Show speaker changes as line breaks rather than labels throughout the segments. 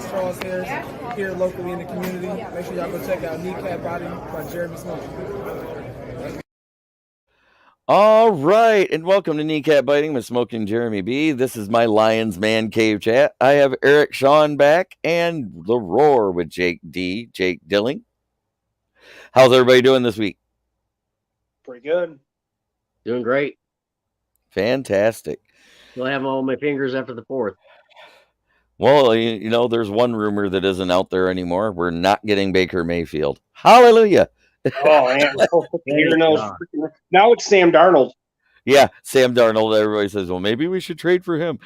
Crenshaws here locally in the community. Make sure y'all go check out Kneecap Body by Jeremy Smokin.
All right, and welcome to Kneecap Biting with Smokin Jeremy B. This is my Lions Man Cave chat. I have Eric Sean back and The Roar with Jake Dilling. How's everybody doing this week?
Pretty good.
Doing great.
Fantastic.
Still have all my fingers after the 4th.
Well, you know, there's one rumor that isn't out there anymore. We're not getting Baker Mayfield. Hallelujah.
Oh, man. Now it's Sam Darnold.
Yeah, Sam Darnold. Everybody says, well, maybe we should trade for him.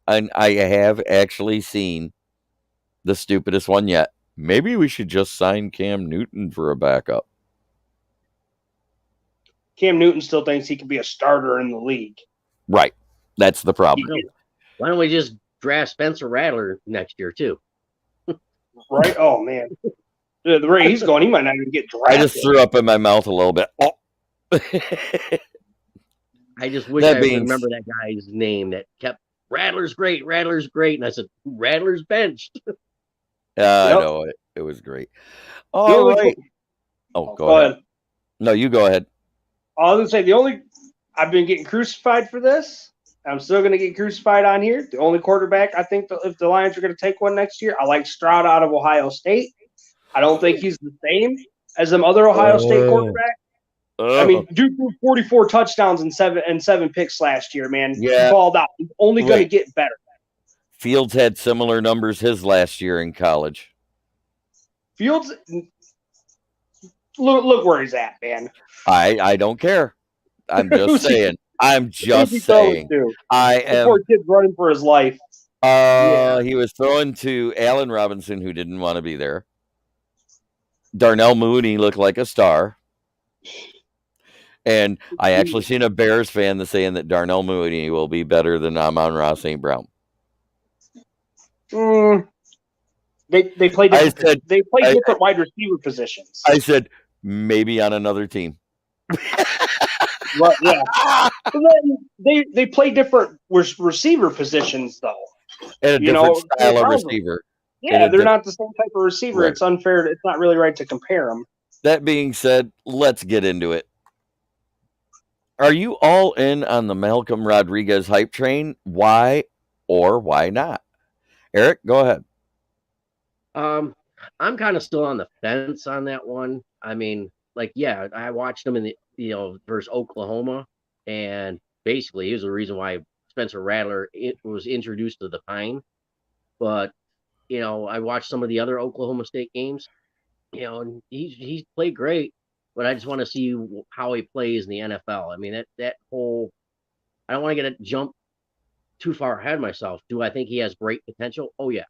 And I have actually seen the stupidest one yet. Maybe we should just sign Cam Newton for a backup.
Cam Newton still thinks he could be a starter in the league.
Right. That's the problem.
Why don't we just draft Spencer Rattler next year, too?
Right? Oh, man. The rate he's going, he might not even get drafted.
I just threw up in my mouth a little bit. Oh.
I just wish I remember that guy's name that kept, Rattler's great. And I said, Rattler's benched.
I know it. It was great. All right. Go ahead. No, you go ahead.
I was going to say, I've been getting crucified for this. I'm still going to get crucified on here. The only quarterback, I think, if the Lions are going to take one next year, I like Stroud out of Ohio State. I don't think he's the same as them other Ohio State quarterbacks. I mean, dude threw 44 touchdowns and seven picks last year, man.
Yeah.
He balled out. He's only going to get better.
Fields had similar numbers his last year in college.
Fields, look where he's at, man.
I don't care. I'm just saying. I'm just saying. I am.
Poor kid's running for his life.
He was throwing to Allen Robinson, who didn't want to be there. Darnell Mooney looked like a star. And I actually seen a Bears fan that's saying that Darnell Mooney will be better than Amon-Ra St. Brown.
They play different wide receiver positions.
I said, maybe on another team.
Well, yeah. They play different receiver positions, though.
And a different style of receiver.
Yeah, they're not the same type of receiver. Right. It's unfair. It's not really right to compare them.
That being said, let's get into it. Are you all in on the Malcolm Rodriguez hype train? Why or why not? Eric, go ahead.
I'm kind of still on the fence on that one. I mean, I watched him in the versus Oklahoma, and basically he was the reason why Spencer Rattler was introduced to the Pine. But I watched some of the other Oklahoma State games, and he's played great, but I just want to see how he plays in the NFL. I mean, that whole, I don't want to get a jump too far ahead of myself. Do I think he has great potential? Oh yeah,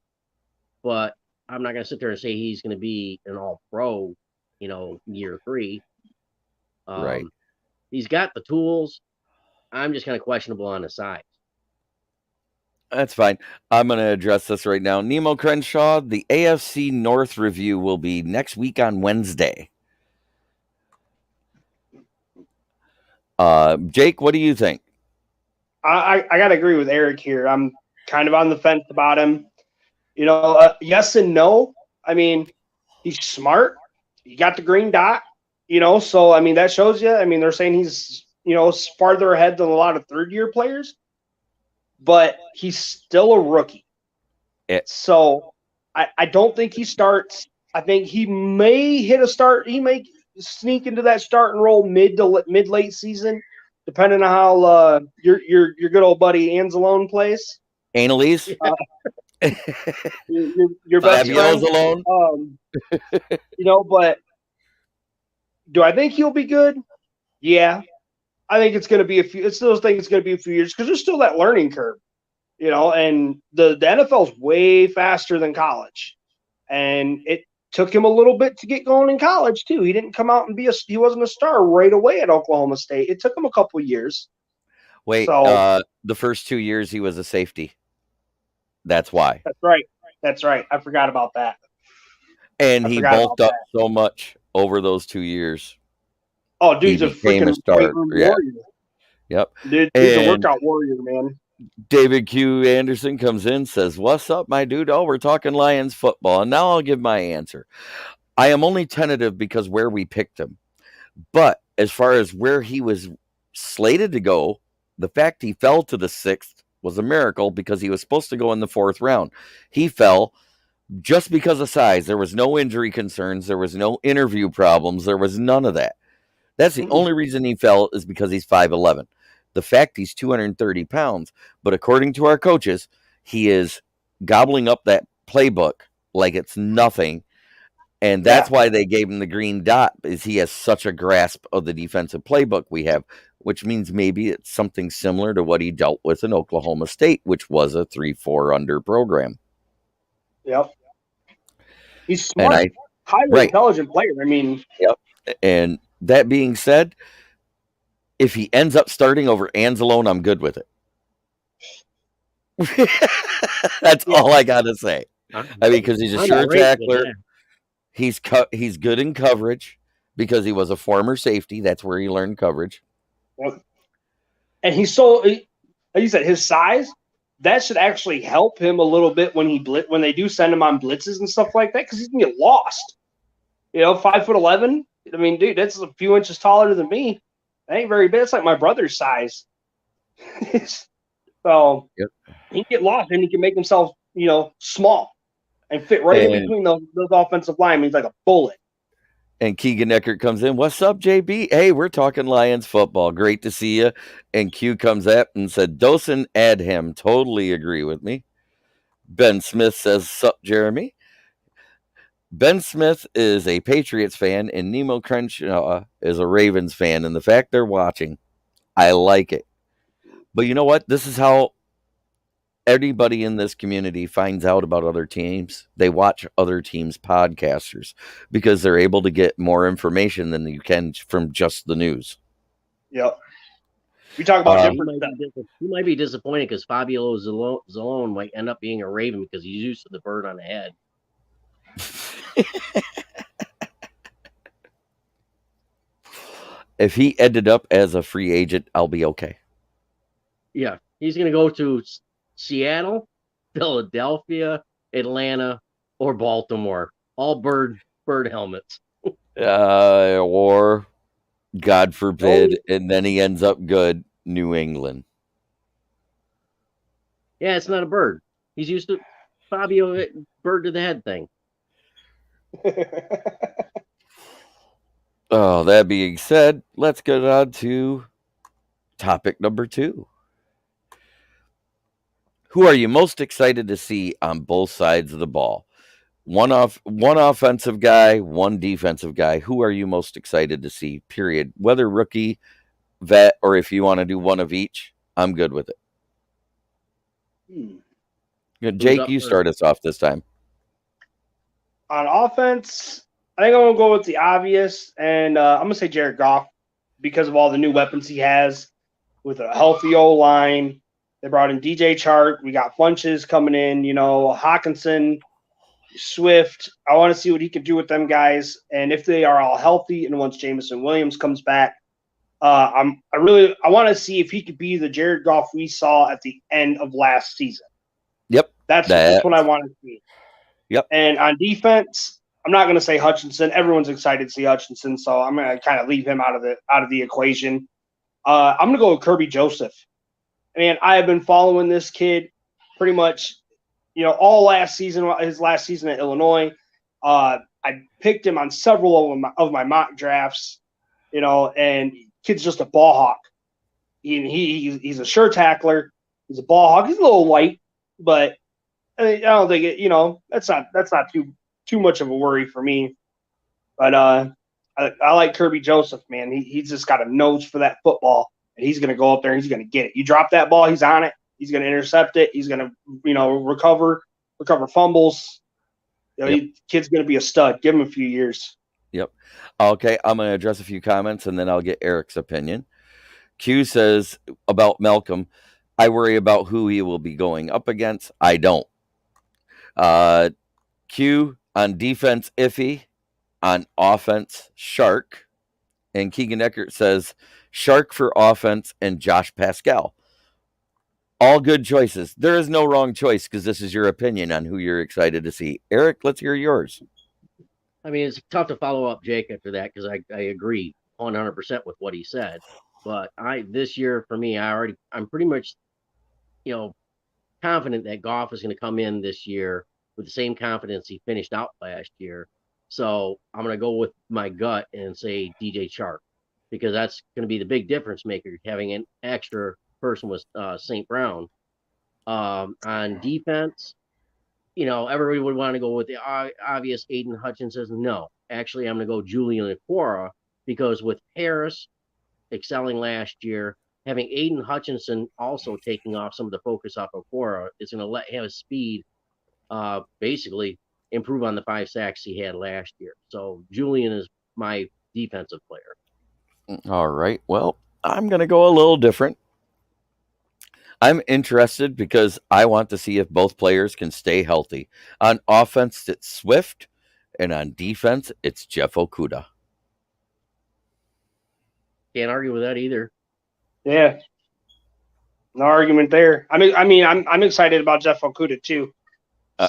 but I'm not going to sit there and say he's going to be an all-pro, year 3.
Right.
He's got the tools. I'm just kind of questionable on the size.
That's fine. I'm going to address this right now. Nemo Crenshaw, the AFC North review will be next week on Wednesday. Jake, what do you think?
I got to agree with Eric here. I'm kind of on the fence about him. Yes and no. I mean, he's smart. He got the green dot, so, I mean, that shows you. I mean, they're saying he's, farther ahead than a lot of third-year players. But he's still a rookie. So I don't think he starts. I think he may hit a start. He may sneak into that start and roll mid-late season, depending on how your good old buddy Anzalone plays.
Annalise?
Your best friend.
Alone.
But do I think he'll be good? Yeah. I think it's going to be it's those things going to be a few years because there's still that learning curve, and the NFL's way faster than college. And it took him a little bit to get going in college too. He didn't come out and he wasn't a star right away at Oklahoma State. It took him a couple of years.
Wait, the first 2 years he was a safety. That's why.
That's right. I forgot about that.
And he bulked up so much over those 2 years.
Oh, dude's a freaking
star.
warrior.
Yep.
Dude's a workout warrior, man.
David Q. Anderson comes in, says, "What's up, my dude? Oh, we're talking Lions football." And now I'll give my answer. I am only tentative because where we picked him. But as far as where he was slated to go, the fact he fell to the 6th was a miracle because he was supposed to go in the 4th round. He fell just because of size. There was no injury concerns. There was no interview problems. There was none of that. That's the only reason he fell is because he's 5'11". The fact he's 230 pounds, but according to our coaches, he is gobbling up that playbook like it's nothing. And that's why they gave him the green dot, is he has such a grasp of the defensive playbook we have, which means maybe it's something similar to what he dealt with in Oklahoma State, which was a 3-4 under program.
Yep. He's smart, highly intelligent player. I mean,
yep. And that being said, if he ends up starting over Anzalone, I'm good with it. That's all I got to say. I mean, because he's a sure tackler. He's good in coverage because he was a former safety. That's where he learned coverage.
And he's so, like you said, his size, that should actually help him a little bit when when they do send him on blitzes and stuff like that, because he's gonna get lost. 5'11". I mean, dude, that's a few inches taller than me. That ain't very big. It's like my brother's size. So he can get lost and he can make himself, small and fit right in between those offensive linemen. He's like a bullet.
And Keegan Eckert comes in. "What's up, JB? Hey, we're talking Lions football. Great to see you." And Q comes up and said, "Dosen, add him." Totally agree with me. Ben Smith says, "Sup, Jeremy?" Ben Smith is a Patriots fan, and Nemo Crenshaw is a Ravens fan. And the fact they're watching, I like it. But you know what? This is how anybody in this community finds out about other teams. They watch other teams' podcasters because they're able to get more information than you can from just the news.
Yep. We talk about different stuff.
You might be disappointed because Fabio Zalone might end up being a Raven because he's used to the bird on the head.
If he ended up as a free agent, I'll be okay.
Yeah, he's going to go to Seattle, Philadelphia, Atlanta, or Baltimore. All bird helmets.
Or, God forbid, and then he ends up good, New England.
Yeah, it's not a bird. He's used to Fabio bird to the head thing.
That being said, let's get on to topic number 2. Who are you most excited to see on both sides of the ball? One offensive guy, one defensive guy. Who are you most excited to see, period? Whether rookie, vet, or if you want to do one of each, I'm good with it. Jake, you start us off this time.
On offense, I think I'm going to go with the obvious, and I'm going to say Jared Goff because of all the new weapons he has with a healthy O-line. They brought in DJ Chark. We got Funches coming in, Hawkinson, Swift. I want to see what he can do with them guys, and if they are all healthy, and once Jameson Williams comes back, I want to see if he could be the Jared Goff we saw at the end of last season.
Yep,
that's what I want to see.
Yep.
And on defense, I'm not going to say Hutchinson. Everyone's excited to see Hutchinson, so I'm going to kind of leave him out of the equation. I'm going to go with Kirby Joseph. I mean, I have been following this kid pretty much, all last season, his last season at Illinois. I picked him on several of my mock drafts, and kid's just a ball hawk. He's a sure tackler. He's a ball hawk. He's a little light, but I don't think it, that's not too much of a worry for me. But I like Kirby Joseph, man. He's just got a nose for that football, and he's going to go up there and he's going to get it. You drop that ball, he's on it. He's going to intercept it. He's going to, recover fumbles. Kid's going to be a stud. Give him a few years.
Yep. Okay, I'm going to address a few comments, and then I'll get Eric's opinion. Q says about Malcolm, I worry about who he will be going up against. I don't. Q on defense, iffy. On offense, Shark. And Keegan Eckert says Shark for offense and Josh Pascal. All good choices. There is no wrong choice because this is your opinion on who you're excited to see. Eric, let's hear yours.
I mean, it's tough to follow up Jake after that because I agree 100% with what he said. But this year for me, I'm pretty much confident that Goff is going to come in this year with the same confidence he finished out last year. So I'm going to go with my gut and say DJ Chark because that's going to be the big difference maker, having an extra person with St. Brown. On defense, everybody would want to go with the obvious Aiden Hutchinson. No, actually, I'm going to go Julian Aquara because with Harris excelling last year, having Aiden Hutchinson also taking off some of the focus off of Aquara is going to let his speed basically improve on the 5 sacks he had last year. So Julian is my defensive player.
All right. Well, I'm going to go a little different. I'm interested because I want to see if both players can stay healthy. On offense, it's Swift, and on defense, it's Jeff Okudah.
Can't argue with that either.
Yeah, no argument there. I'm excited about Jeff Okudah too.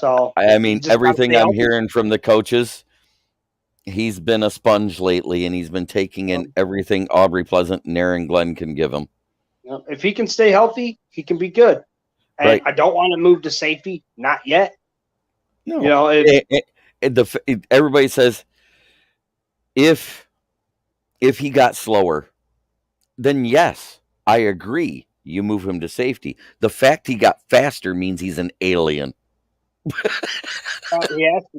So
I mean, everything I'm hearing from the coaches, he's been a sponge lately, and he's been taking in everything Aubrey Pleasant and Aaron Glenn can give him.
If he can stay healthy, he can be good. And
right.
I don't want to move to safety, not yet.
No, everybody says if he got slower, then yes, I agree. You move him to safety. The fact he got faster means he's an alien.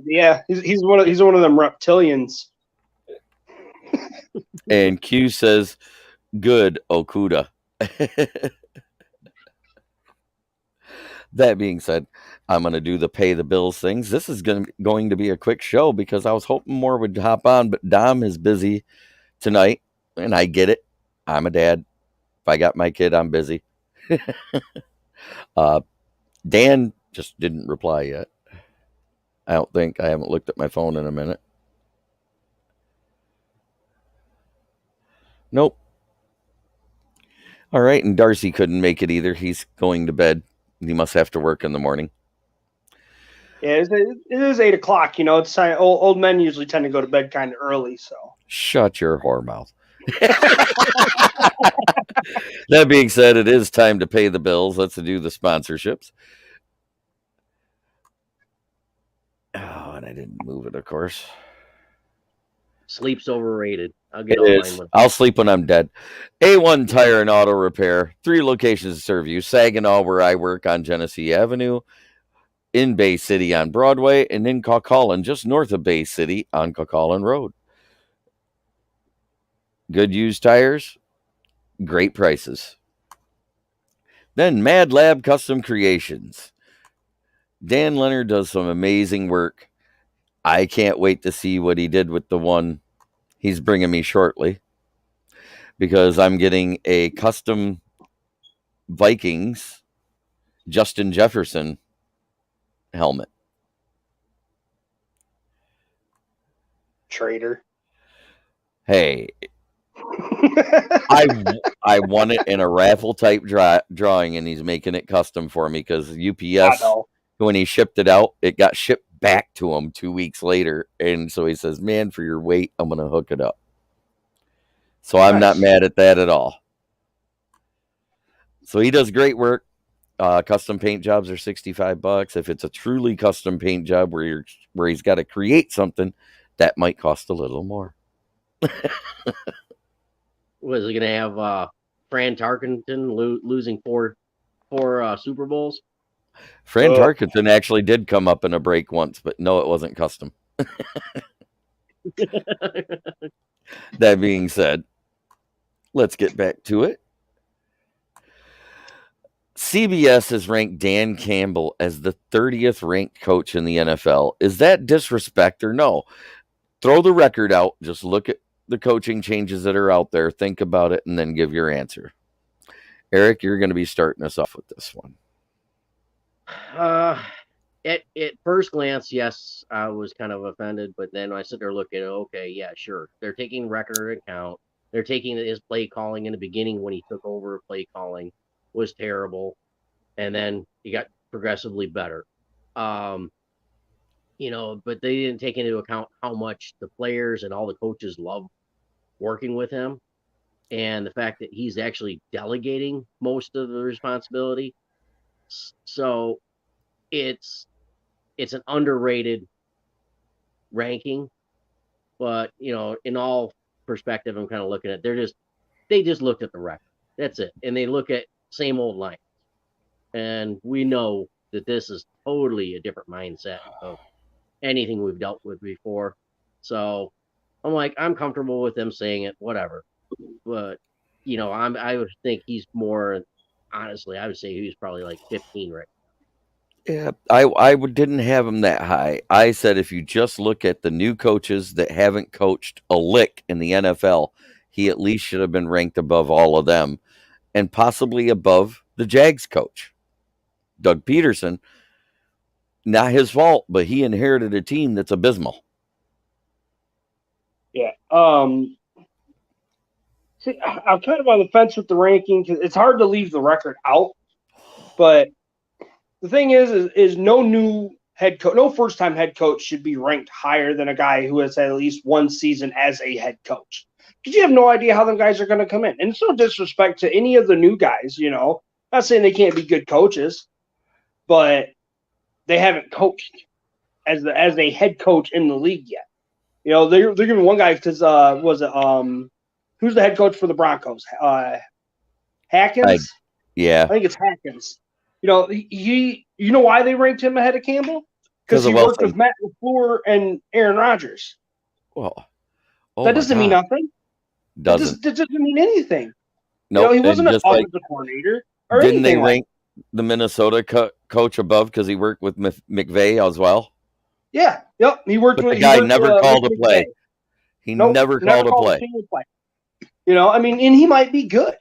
Yeah, he's one of them reptilians.
And Q says, "Good, Okudah." That being said, I'm going to do the pay the bills things. This is going to be a quick show because I was hoping more would hop on, but Dom is busy tonight, and I get it. I'm a dad. If I got my kid, I'm busy. Dan just didn't reply yet. I don't think. I haven't looked at my phone in a minute. Nope. All right, and Darcy couldn't make it either. He's going to bed. He must have to work in the morning.
Yeah, it is 8 o'clock. It's time. Old men usually tend to go to bed kind of early. So
shut your whore mouth. That being said, it is time to pay the bills. Let's do the sponsorships. Oh, and I didn't move it, of course.
Sleep's overrated.
I'll sleep when I'm dead. A1 Tire and Auto Repair. 3 locations to serve you. Saginaw, where I work on Genesee Avenue. In Bay City on Broadway. And in Caucalan, just north of Bay City on Caucalan Road. Good used tires. Great prices. Then Mad Lab Custom Creations. Dan Leonard does some amazing work. I can't wait to see what he did with the one he's bringing me shortly, because I'm getting a custom Vikings Justin Jefferson helmet.
Traitor.
Hey, I won it in a raffle type drawing, and he's making it custom for me because UPS, when he shipped it out, it got shipped back to him 2 weeks later. And so he says, man, for your weight, I'm going to hook it up. So I'm not mad at that at all. So he does great work. Custom paint jobs are $65. If it's a truly custom paint job where he's got to create something, that might cost a little more.
Was he going to have Fran Tarkenton losing four Super Bowls?
Fran Tarkenton actually did come up in a break once, but no, it wasn't custom. That being said, let's get back to it. CBS has ranked Dan Campbell as the 30th ranked coach in the NFL. Is that disrespect or no? Throw the record out. Just look at the coaching changes that are out there. Think about it and then give your answer. Eric, you're going to be starting us off with this one.
At first glance, yes, I was kind of offended, but then I sit there looking, okay, yeah, sure. They're taking record account. They're taking his play calling in the beginning when he took over play calling was terrible. and then he got progressively better. But they didn't take into account how much the players and all the coaches love working with him, and the fact that he's actually delegating most of the responsibility. So it's an underrated ranking, but in all perspective, I'm kind of looking at they just looked at the record. That's it, and they look at same old line, and we know that this is totally a different mindset of anything we've dealt with before. So I'm comfortable with them saying it, whatever. But I would think he's more. Honestly, I would say he's probably like 15 right.
Yeah, I didn't have him that high. I said if you just look at the new coaches that haven't coached a lick in the NFL, he at least should have been ranked above all of them, and possibly above the Jags coach, Doug Peterson. Not his fault, but he inherited a team that's abysmal.
Yeah. See, I'm kind of on the fence with the ranking because it's hard to leave the record out. But the thing is no new head coach, no first-time head coach should be ranked higher than a guy who has had at least one season as a head coach. Because you have no idea how them guys are going to come in. And it's no disrespect to any of the new guys, Not saying they can't be good coaches, but they haven't coached as a head coach in the league yet. They're giving one guy because who's the head coach for the Broncos? Hackins?
Yeah.
I think it's Hackins. You know why they ranked him ahead of Campbell? Because he worked with Matt LaFleur and Aaron Rodgers.
Well,
that doesn't mean nothing. That doesn't mean anything.
No,
he wasn't an offensive coordinator or
didn't
anything.
They rank the Minnesota coach above because he worked with McVay as well?
Yeah. Yep. He worked with.
The guy never called a play. He never called a play.
And he might be good.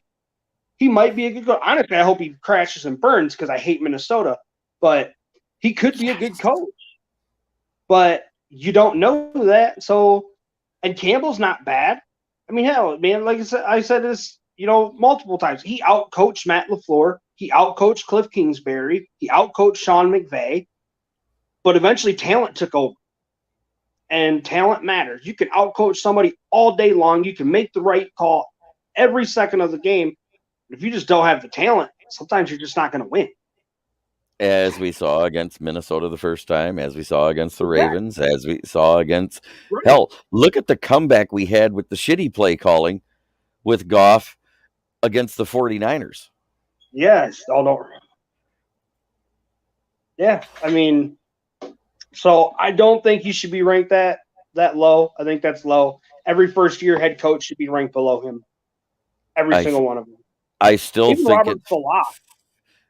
He might be a good coach. Honestly, I hope he crashes and burns because I hate Minnesota. But he could be a good coach. But you don't know that. So, and Campbell's not bad. I mean, hell, man, like I said this, multiple times. He outcoached Matt LaFleur. He outcoached Cliff Kingsbury. He outcoached Sean McVay. But eventually talent took over. And talent matters. You can outcoach somebody all day long. You can make the right call every second of the game. If you just don't have the talent, sometimes you're just not going to win.
As we saw against Minnesota the first time, as we saw against the Ravens, as we saw against hell, look at the comeback we had with the shitty play calling with Goff against the 49ers.
Yes. Yeah. I mean, so I don't think he should be ranked that low. I think that's low. Every first-year head coach should be ranked below him. Every single one of them.
I still
even
think
Robert Salah.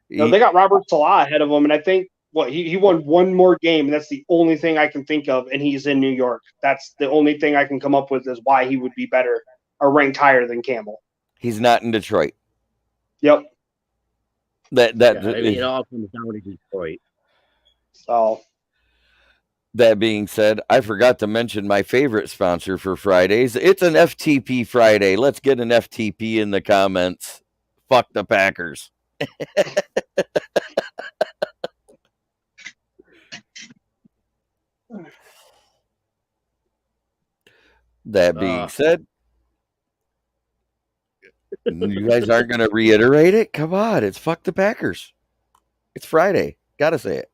They got Robert Salah ahead of him, and I think he won one more game. And that's the only thing I can think of, and he's in New York. That's the only thing I can come up with is why he would be better or ranked higher than Campbell.
He's not in Detroit.
Yep.
It all comes down to Detroit.
So.
That being said, I forgot to mention my favorite sponsor for Fridays. It's an FTP Friday. Let's get an FTP in the comments. Fuck the Packers. That being said, you guys aren't going to reiterate it? Come on, it's fuck the Packers. It's Friday. Got to say it.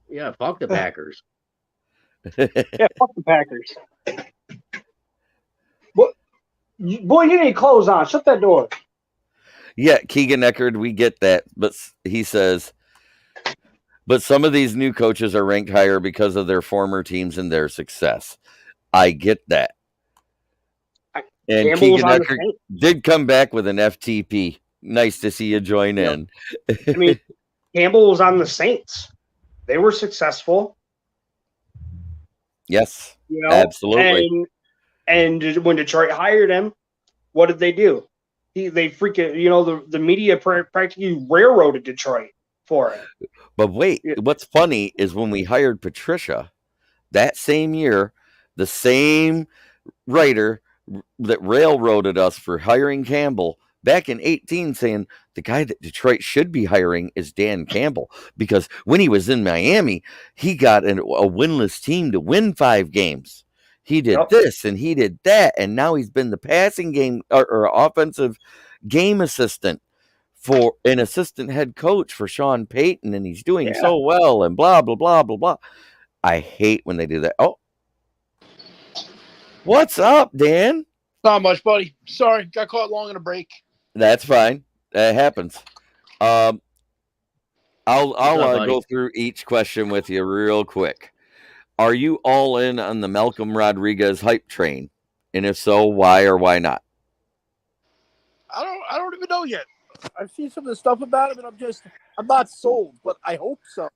Yeah, fuck the Packers.
Yeah, fuck the Packers. Boy, you need clothes on. Shut that door.
Yeah, Keegan Eckerd, we get that. But he says, but some of these new coaches are ranked higher because of their former teams and their success. I get that. And Keegan Eckerd did come back with an FTP. Nice to see you join in.
I mean, Campbell was on the Saints. They were successful.
Yes, absolutely.
And when Detroit hired him, what did they do? They freaking, the media practically railroaded Detroit for it.
But wait, what's funny is when we hired Patricia that same year, the same writer that railroaded us for hiring Campbell back in 18 saying the guy that Detroit should be hiring is Dan Campbell, because when he was in Miami, he got a winless team to win 5 games. He did this and he did that, and now he's been the passing game or offensive game assistant for an assistant head coach for Sean Payton, and he's doing so well, and blah blah blah blah blah. I hate when they do that. Oh, what's up, Dan?
Not much, buddy. Sorry, got caught long in a break.
That's fine. That happens. I'll
buddy?
go through each question with you real quick. Are you all in on the Malcolm Rodriguez hype train? And if so, why or why not?
I don't even know yet. I've seen some of the stuff about him, and I'm not sold, but I hope so.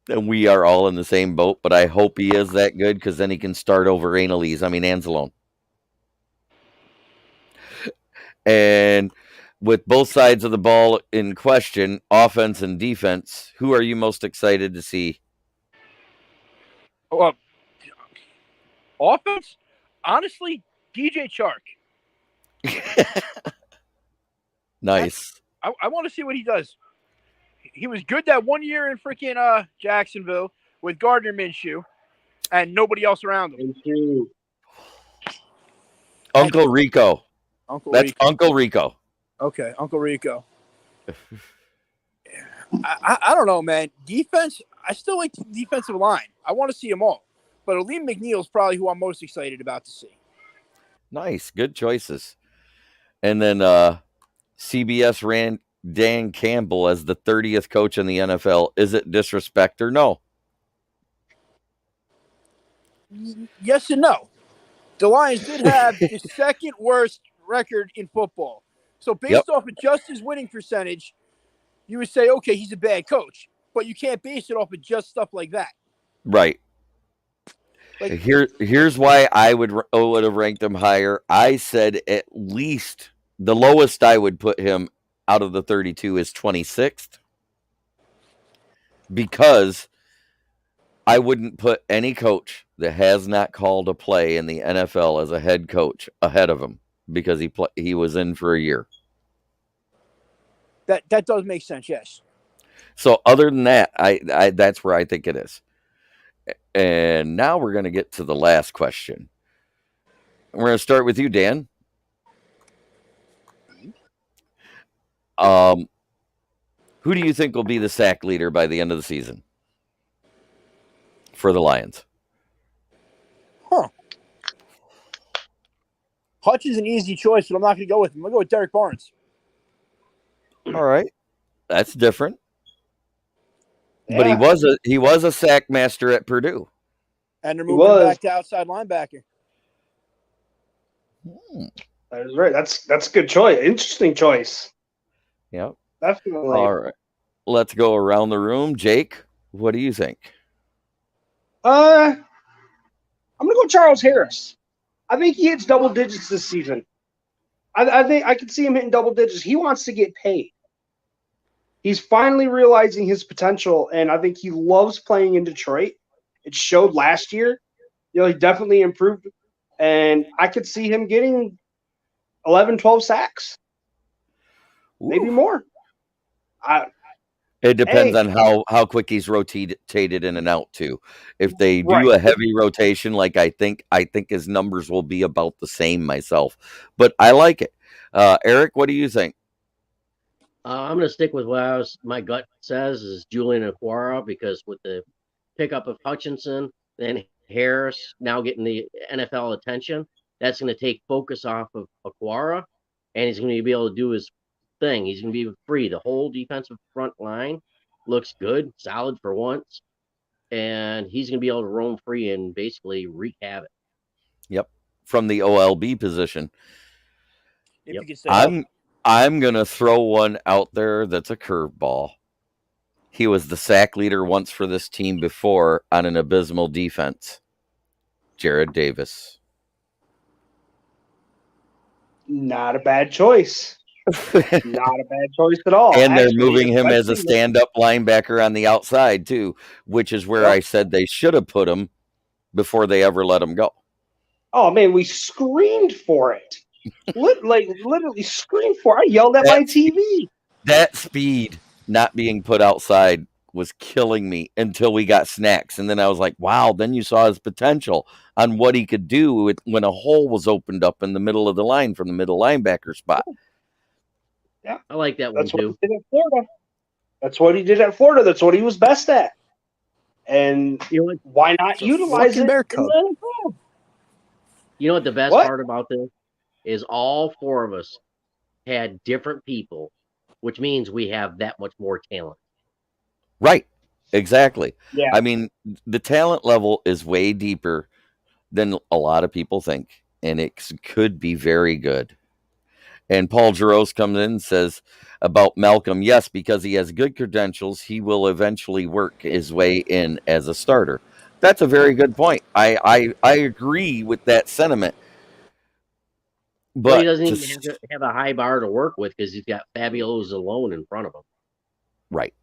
And we are all in the same boat, but I hope he is that good, because then he can start over Anzalone. And with both sides of the ball in question, offense and defense, who are you most excited to see?
Offense, honestly, DJ Chark.
Nice.
I want to see what he does. He was good that 1 year in freaking Jacksonville with Gardner Minshew and nobody else around him.
Uncle Rico. Uncle Rico.
Okay, Uncle Rico. I don't know, man. Defense, I still like the defensive line. I want to see them all. But Aleem McNeil is probably who I'm most excited about to see.
Nice. Good choices. And then CBS ran Dan Campbell as the 30th coach in the NFL. Is it disrespect or no?
Yes and no. The Lions did have the second worst record in football. So based off of just his winning percentage, you would say, okay, he's a bad coach. But you can't base it off of just stuff like that.
Right.
Like,
here's why I would have ranked him higher. I said at least the lowest I would put him out of the 32 is 26th, because I wouldn't put any coach that has not called a play in the NFL as a head coach ahead of him, because he was in for a year.
That does make sense, yes.
So other than that, I that's where I think it is. And now we're going to get to the last question. We're going to start with you, Dan. Who do you think will be the sack leader by the end of the season for the Lions?
Hutch is an easy choice, but I'm not going to go with him. I'm going to go with Derek Barnes.
All right. That's different.
Yeah.
But he was a sack master at Purdue.
And they're moving him back to outside linebacker.
That is right. That's a good choice. Interesting choice.
Yep.
Definitely.
All right. Let's go around the room. Jake, what do you think?
I'm gonna go Charles Harris. I think he hits double digits this season. I think I can see him hitting double digits. He wants to get paid. He's finally realizing his potential, and I think he loves playing in Detroit. It showed last year. He definitely improved, and I could see him getting 11, 12 sacks. Maybe more.
It depends on how quick he's rotated in and out too. If they do a heavy rotation, like I think his numbers will be about the same myself. But I like it. Eric, what do you think?
I'm going to stick with what my gut says is Julian Aquara, because with the pickup of Hutchinson, then Harris now getting the NFL attention, that's going to take focus off of Aquara, and he's going to be able to do his thing. He's going to be free. The whole defensive front line looks good, solid for once, and he's going to be able to roam free and basically wreak havoc.
Yep, from the OLB position.
If you can say
I'm going to throw one out there that's a curveball. He was the sack leader once for this team before on an abysmal defense. Jared Davis.
Not a bad choice. Not a bad choice at all.
And they're moving him as a stand-up linebacker on the outside, too, which is where I said they should have put him before they ever let him go.
Oh, man, we screamed for it. literally screamed for. I yelled at my TV.
That speed not being put outside was killing me until we got snacks. And then I was like, wow, then you saw his potential on what he could do when a hole was opened up in the middle of the line from the middle linebacker spot.
Yeah.
I like that one
That's what
too.
he did at Florida. That's what he did at Florida. That's what he was best at. And
You know what?
why not
It's a
utilize
fucking
it?
bear
in
cub.
the NFL?
You know what the best
What?
part about this is? All four of us had different people, which means we have that much more talent.
Right. Exactly.
Yeah.
I mean, the talent level is way deeper than a lot of people think, and it could be very good. And Paul Jaros comes in and says about Malcolm, yes, because he has good credentials, he will eventually work his way in as a starter. That's a very good point. I agree with that sentiment.
But he
But
doesn't even have a high bar to work with because he's got Fabio Zalone in front of him.
right.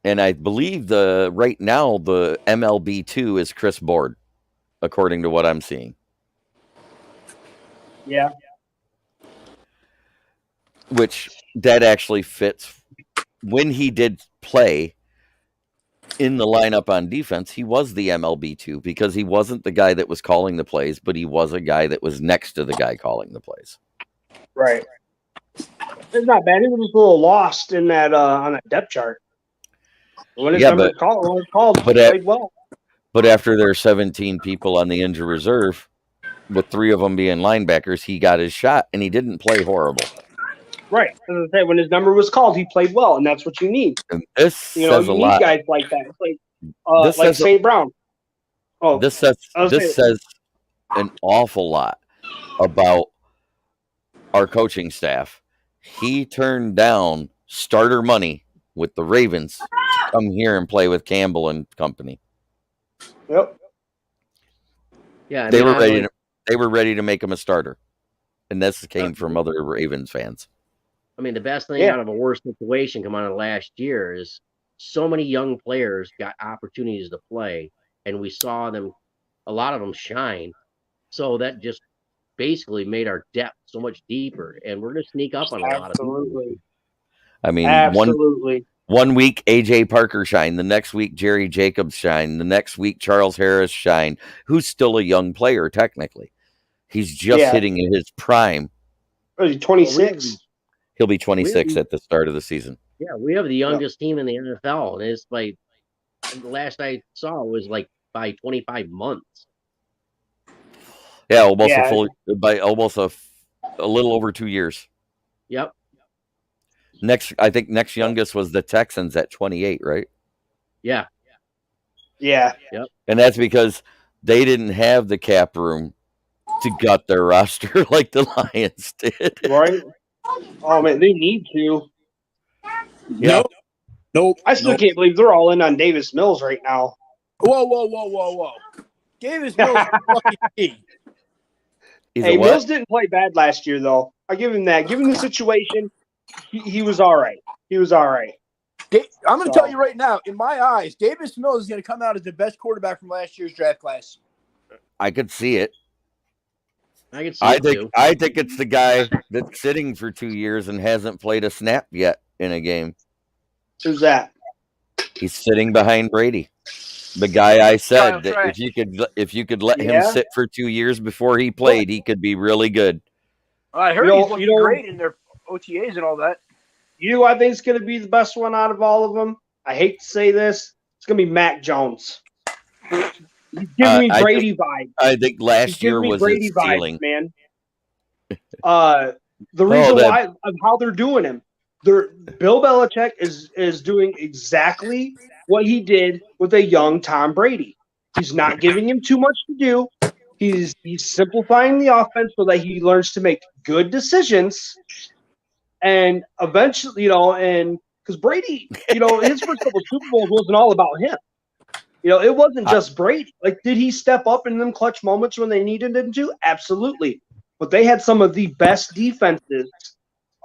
And I believe right now the MLB2 is Chris Board, according to what I'm seeing.
Yeah.
Which that actually fits. When he did play in the lineup on defense, he was the MLB2 because he wasn't the guy that was calling the plays, but he was a guy that was next to the guy calling the plays.
Right. It's not bad. He was a little lost in that on that depth chart. When his number was called, he played well.
But after there are 17 people on the injured reserve, with 3 of them being linebackers, he got his shot, and he didn't play horrible.
Right. As I say, when his number was called, he played well, and that's what you need.
And this says a
you
lot.
need guys like that. It's like St. Brown. Oh,
this says an awful lot about our coaching staff. He turned down starter money with the Ravens to come here and play with Campbell and company.
Yep.
Yeah,
They were ready to make him a starter, and this came from other Ravens fans.
I mean, the best thing out of a worse situation coming out of last year is so many young players got opportunities to play, and we saw a lot of them shine. So that just basically made our depth so much deeper, and we're going to sneak up on a lot of people.
I mean,
absolutely.
One week AJ Parker shined, the next week Jerry Jacobs shined, the next week Charles Harris shined, who's still a young player technically. He's just hitting in his prime.
Is he 26?
He'll be 26 at the start of the season.
Yeah, we have the youngest team in the NFL, and it's like the last I saw was like by 25 months.
Yeah, almost a little over 2 years.
Yep.
I think next youngest was the Texans at 28, right?
Yeah.
Yeah.
Yep.
And that's because they didn't have the cap room to gut their roster like the Lions did.
Right. Oh man, they need to.
Yeah.
Nope.
I still can't believe they're all in on Davis Mills right now.
Whoa. Davis Mills is fucking key.
Hey, Mills didn't play bad last year, though. I give him that. Given the situation, he was all right. He was all right.
I'm going to tell you right now, in my eyes, Davis Mills is going to come out as the best quarterback from last year's draft class.
I could see it.
I
think it's the guy that's sitting for 2 years and hasn't played a snap yet in a game.
Who's that?
He's sitting behind Brady. The guy I said that if you could let him sit for 2 years before he played, he could be really good.
I heard he's looking great in their OTAs and all that.
You know who I think is going to be the best one out of all of them? I hate to say this. It's going to be Mac Jones. He's giving me Brady vibes.
I think last year was his ceiling.
Man. The reason why of how they're doing him. Bill Belichick is doing exactly what he did with a young Tom Brady. He's not giving him too much to do. He's simplifying the offense so that he learns to make good decisions. And eventually, and because Brady, his first couple of Super Bowls wasn't all about him. It wasn't just Brady. Like, did he step up in them clutch moments when they needed him to? Absolutely. But they had some of the best defenses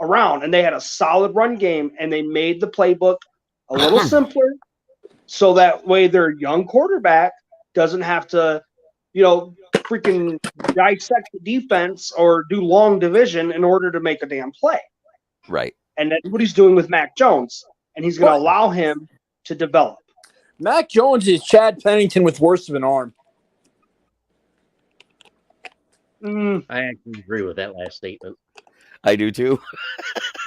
around, and they had a solid run game, and they made the playbook a little simpler so that way their young quarterback doesn't have to, freaking dissect the defense or do long division in order to make a damn play.
Right.
And that's what he's doing with Mac Jones. And he's going to allow him to develop.
Mac Jones is Chad Pennington with worse of an arm.
Mm,
I actually agree with that last statement.
I do too.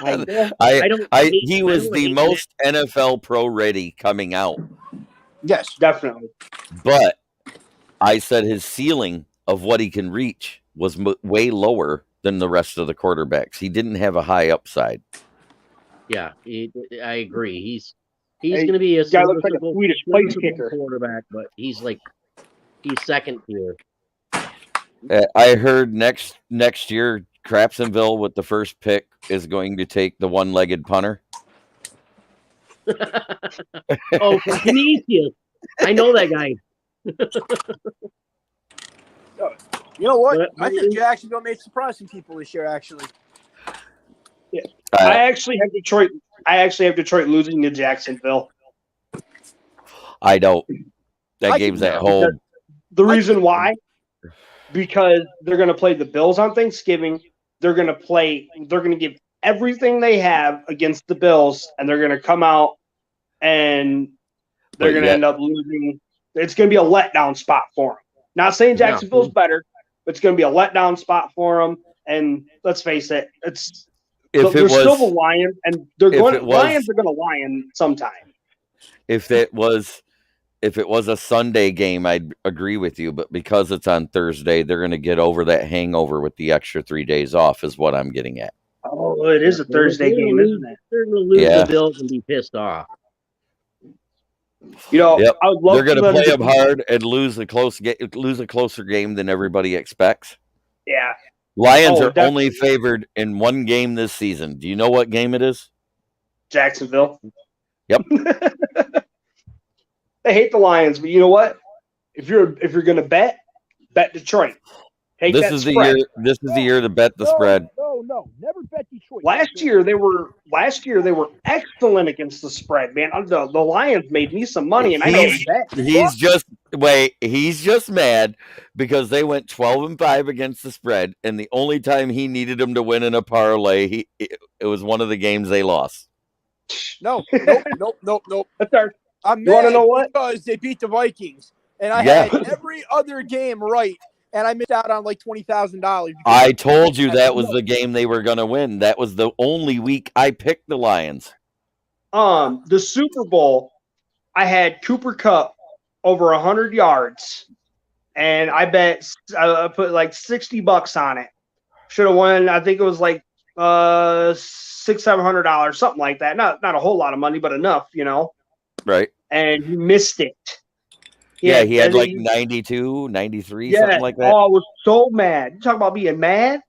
I
He was the most NFL pro ready coming out.
Yes.
definitely.
But I said his ceiling of what he can reach was way lower than the rest of the quarterbacks. He didn't have a high upside.
Yeah, I agree. He's going to be a
guy looks like a Swedish place kicker
quarterback, but he's second tier.
I heard next year, Crapsonville with the first pick is going to take the one-legged punter.
Oh, Canisius. I know that guy.
You know what?
But-
I think Jacksonville made surprising people this year, actually.
I actually have Detroit losing to Jacksonville.
I don't. That
I
game's
can-
at home.
The reason why? Because they're going to play the Bills on Thanksgiving. They're going to give everything they have against the Bills, and they're going to come out and they're going to end up losing. It's going to be a letdown spot for them. Not saying Jacksonville's better, but it's going to be a letdown spot for them. And let's face it, they're still the Lions, and Lions are going to lion sometime.
If it was a Sunday game, I'd agree with you. But because it's on Thursday, they're going to get over that hangover with the extra 3 days off, is what I'm getting at.
Oh, it is a Thursday game, isn't it?
They're going to lose the Bills and be pissed off.
You know, I would love.
They're going to play them hard and lose a closer game than everybody expects.
Yeah.
Lions are only favored in one game this season. Do you know what game it is?
Jacksonville.
Yep.
I hate the Lions, but you know what? If you're going to bet Detroit. Take
This
that
is
spread.
This is the year to bet the spread.
No, never bet Detroit.
Last year they were excellent against the spread, man. The Lions made me some money, and I don't bet.
He's just mad because they went 12-5 against the spread, and the only time he needed them to win in a parlay, it was one of the games they lost.
Nope.
That's our.
I'm
You want to
mad
know what?
because they beat the Vikings, and I had every other game right, and I missed out on like $20,000.
I told you that was the game they were going to win. That was the only week I picked the Lions.
The Super Bowl, I had Cooper Kupp over 100 yards, and I put like $60 on it. Should have won. I think it was like $600-700, something like that. Not a whole lot of money, but enough, you know.
Right.
And he missed it.
He had like 92, 93, something like that.
Oh, I was so mad. You talk about being mad?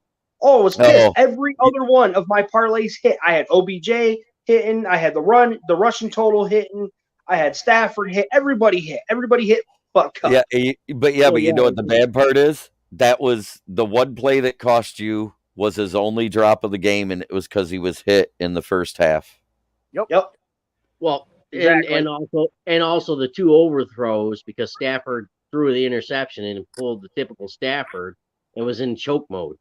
Oh, I was pissed. Every other one of my parlays hit. I had OBJ hitting. I had the rushing total hitting. I had Stafford hit. Everybody hit. But Kupp.
But you know what the bad part is? That was the one play that cost you was his only drop of the game, and it was because he was hit in the first half.
Yep.
Well,
Exactly.
and also the two overthrows because Stafford threw the interception and pulled the typical Stafford and was in choke mode.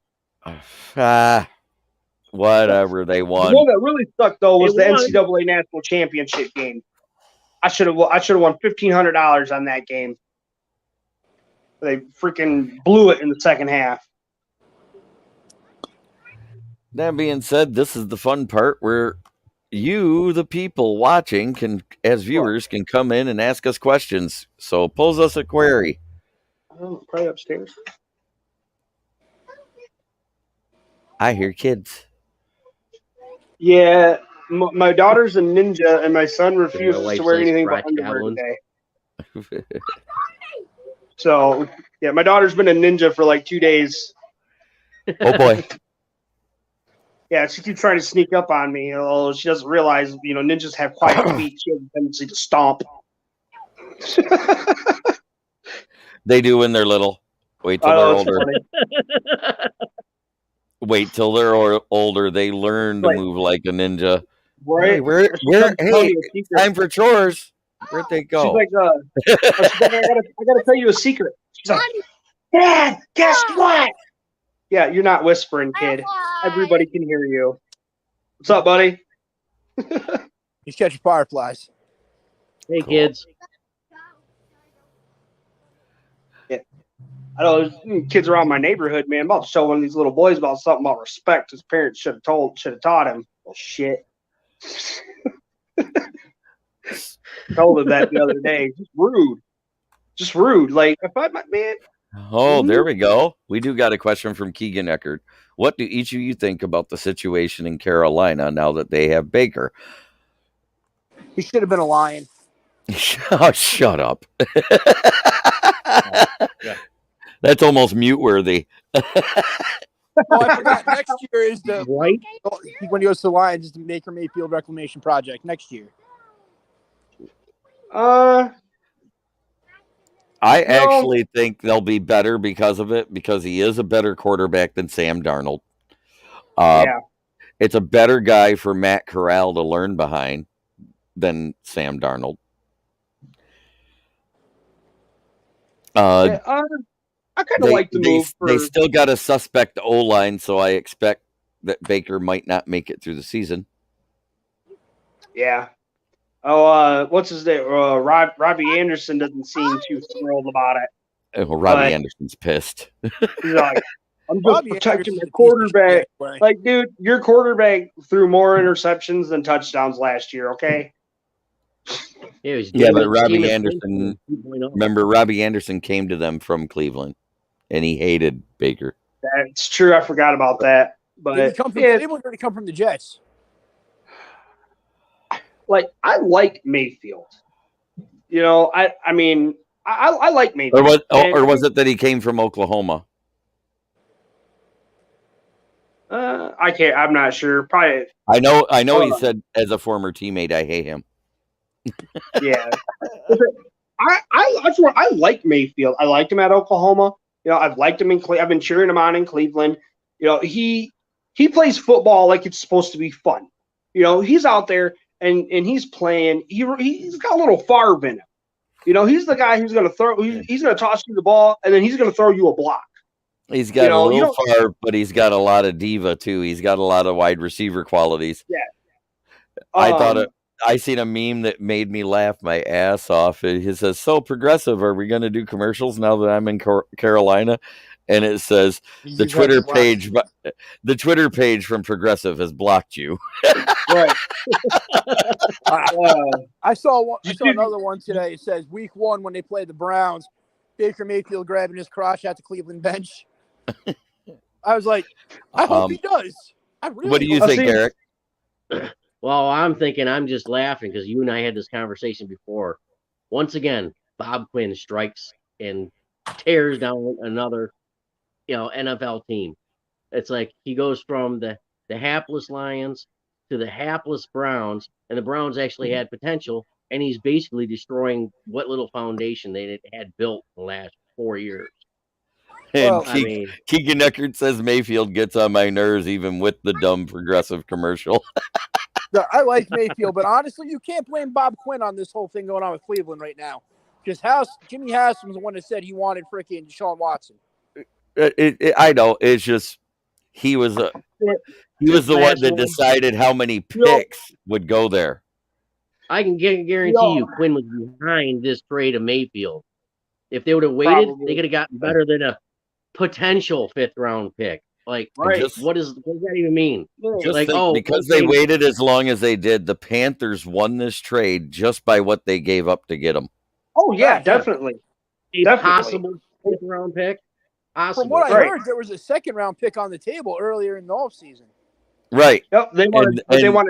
Whatever, they won.
The one that really sucked though was
They
the
won.
NCAA National Championship game. I should have won $1,500 on that game. They freaking blew it in the second half.
That being said, this is the fun part where you, the people watching, as viewers, can come in and ask us questions. So pose us a query.
Probably upstairs.
I hear kids.
Yeah, my daughter's a ninja, and my son
my
refuses
wife
to wear
says
anything but
scratch
underwear
Allen.
today. So, yeah, my daughter's been a ninja for like 2 days.
Oh boy.
Yeah, she keeps trying to sneak up on me. Although she doesn't realize, ninjas have quiet feet. She has a tendency to stomp.
They do when they're little. Wait till they're older. Wait till they're older. They learn to move like a ninja.
Right?
Hey, time for chores. Where'd they go?
She's like, I gotta tell you a secret. She's like, Dad, guess what? Yeah, you're not whispering, kid. Everybody can hear you. What's up, buddy?
He's catching fireflies.
Hey,
Cool.
kids.
I know there's kids around my neighborhood, man. I'm about to tell one of these little boys about something about respect. His parents should have taught him. Well, shit. Told him that the other day. Just rude. Like, if I, man.
Oh, there we go. We do got a question from Keegan Eckert. What do each of you think about the situation in Carolina now that they have Baker?
He should have been a Lion.
Oh, shut up.
Yeah.
That's almost mute worthy.
Oh, I forgot. Next year is the
Right?
when he goes to the Lions is the Baker Mayfield Reclamation Project next year.
I actually think they'll be better because of it, because he is a better quarterback than Sam Darnold.
Yeah.
It's a better guy for Matt Corral to learn behind than Sam Darnold.
I kind of like the move.
They still got a suspect O-line, so I expect that Baker might not make it through the season.
Yeah. Oh, what's his name? Robbie Anderson doesn't seem too thrilled about it.
Oh, Robbie Anderson's pissed.
He's like, I'm just
Robbie
protecting
Anderson's
my
a piece of
quarterback.
shit,
Like, dude, your quarterback threw more interceptions than touchdowns last year, okay?
Yeah, but Robbie Anderson, remember, Robbie Anderson came to them from Cleveland, and he hated Baker.
That's true. I forgot about that. But
Did he come from Cleveland or did he come from the Jets?
like, I like Mayfield. You know, I mean, I like Mayfield.
Or was it that he came from Oklahoma?
I can't. I'm not sure. Probably.
I know. He said as a former teammate, I hate him.
Yeah. I like Mayfield. I liked him at Oklahoma. You know, I've liked him in I've been cheering him on in Cleveland. You know, he plays football like it's supposed to be fun. You know, he's out there and he's playing. He's got a little Favre in him. You know, he's the guy who's going to throw. He's going to toss you the ball and then he's going to throw you a block.
He's got a little Favre, but he's got a lot of diva too. He's got a lot of wide receiver qualities.
Yeah.
I seen a meme that made me laugh my ass off. It says, "So Progressive, are we going to do commercials now that I'm in Carolina?" And it says the Twitter page from Progressive has blocked you.
Right.
I saw another one today. It says week 1 when they play the Browns, Baker Mayfield grabbing his crotch at the Cleveland bench. I was like, I hope he does.
What do you think, Eric?
Well, I'm thinking I'm just laughing because you and I had this conversation before. Once again, Bob Quinn strikes and tears down another, NFL team. It's like he goes from the hapless Lions to the hapless Browns, and the Browns actually had potential, and he's basically destroying what little foundation they had built in the last 4 years.
And Keegan Eckert says Mayfield gets on my nerves even with the dumb Progressive commercial.
I like Mayfield, but honestly, you can't blame Bob Quinn on this whole thing going on with Cleveland right now. Because Jimmy Haslam was the one that said he wanted freaking Deshaun Watson.
I know. It's just he was the one that decided how many picks would go there.
I can guarantee you Quinn was behind this trade of Mayfield. If they would have waited, they could have gotten better than a potential 5th-round pick. Like, what does that even mean?
Because they waited as long as they did, the Panthers won this trade just by what they gave up to get him.
Oh, yeah, definitely.
Possible 5th-round pick. Possible.
From what I heard, there was a 2nd-round pick on the table earlier in the offseason.
Right.
Yep, they wanted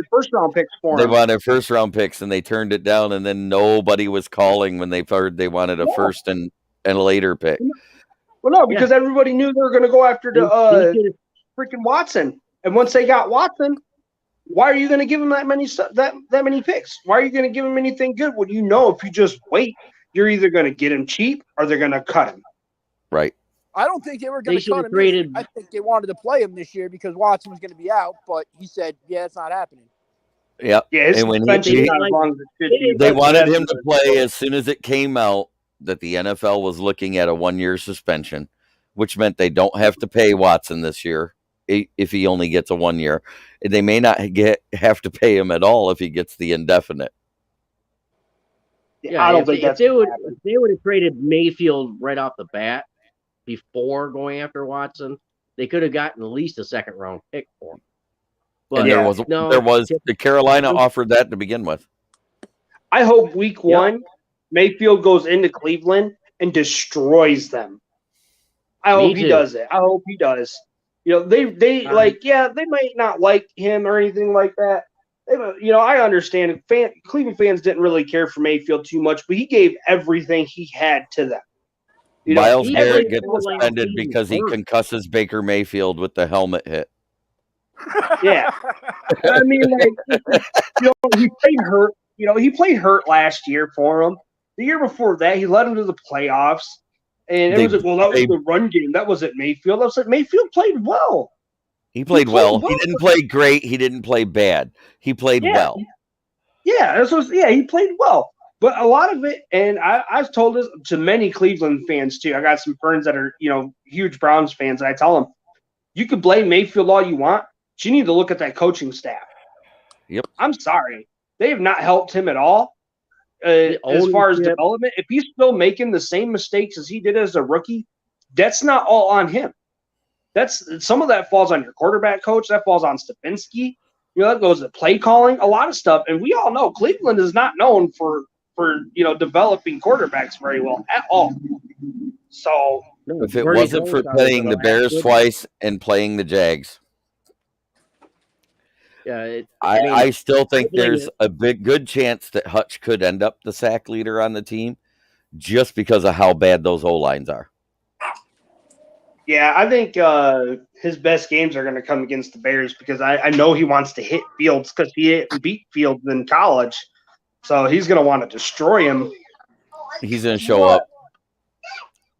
first-round picks for
them.
They
wanted first-round picks, and they turned it down, and then nobody was calling when they heard they wanted a first and a later pick.
Well, no, because everybody knew they were going to go after the freaking Watson. And once they got Watson, why are you going to give him that many picks? Why are you going to give him anything good when you know if you just wait, you're either going to get him cheap or they're going to cut him?
Right.
I don't think they were going to cut him. I think they wanted to play him this year because Watson was going to be out, but he said, "Yeah, it's not happening."
Yeah.
And when
they wanted him to play as soon as it came out that the NFL was looking at a 1-year suspension. which meant they don't have to pay Watson this year if he only gets a 1 year. They may not have to pay him at all if he gets the indefinite.
I don't think
if they would have traded Mayfield right off the bat before going after Watson, they could have gotten at least a second round pick for him. But
And there was the Carolina offered that to begin with.
I hope week one Mayfield goes into Cleveland and destroys them. I hope he does it. I hope he does. They they might not like him or anything like that. I understand. Cleveland fans didn't really care for Mayfield too much, but he gave everything he had to them.
Myles Garrett gets suspended because he concusses Baker Mayfield with the helmet hit.
Yeah, I mean, he played hurt. He played hurt last year for him. The year before that, he led him to the playoffs, and it was that was the run game. That wasn't Mayfield. I was like, Mayfield played well.
He played well. He didn't play great. He didn't play bad. He played well.
Yeah, he played well. But a lot of it, and I've told this to many Cleveland fans too. I got some friends that are huge Browns fans, and I tell them, you can blame Mayfield all you want, but you need to look at that coaching staff.
Yep.
I'm sorry. They have not helped him at all as far as development. If he's still making the same mistakes as he did as a rookie, that's not all on him. Some of that falls on your quarterback coach. That falls on Stefanski. That goes to play calling, a lot of stuff. And we all know Cleveland is not known for developing quarterbacks very well at all. So
if it wasn't for playing the Bears twice and playing the Jags.
Yeah,
I still think there's a good chance that Hutch could end up the sack leader on the team just because of how bad those O-lines are.
Yeah, I think his best games are going to come against the Bears because I know he wants to hit Fields because he beat Fields in college. So he's going to want to destroy him.
He's going to show up.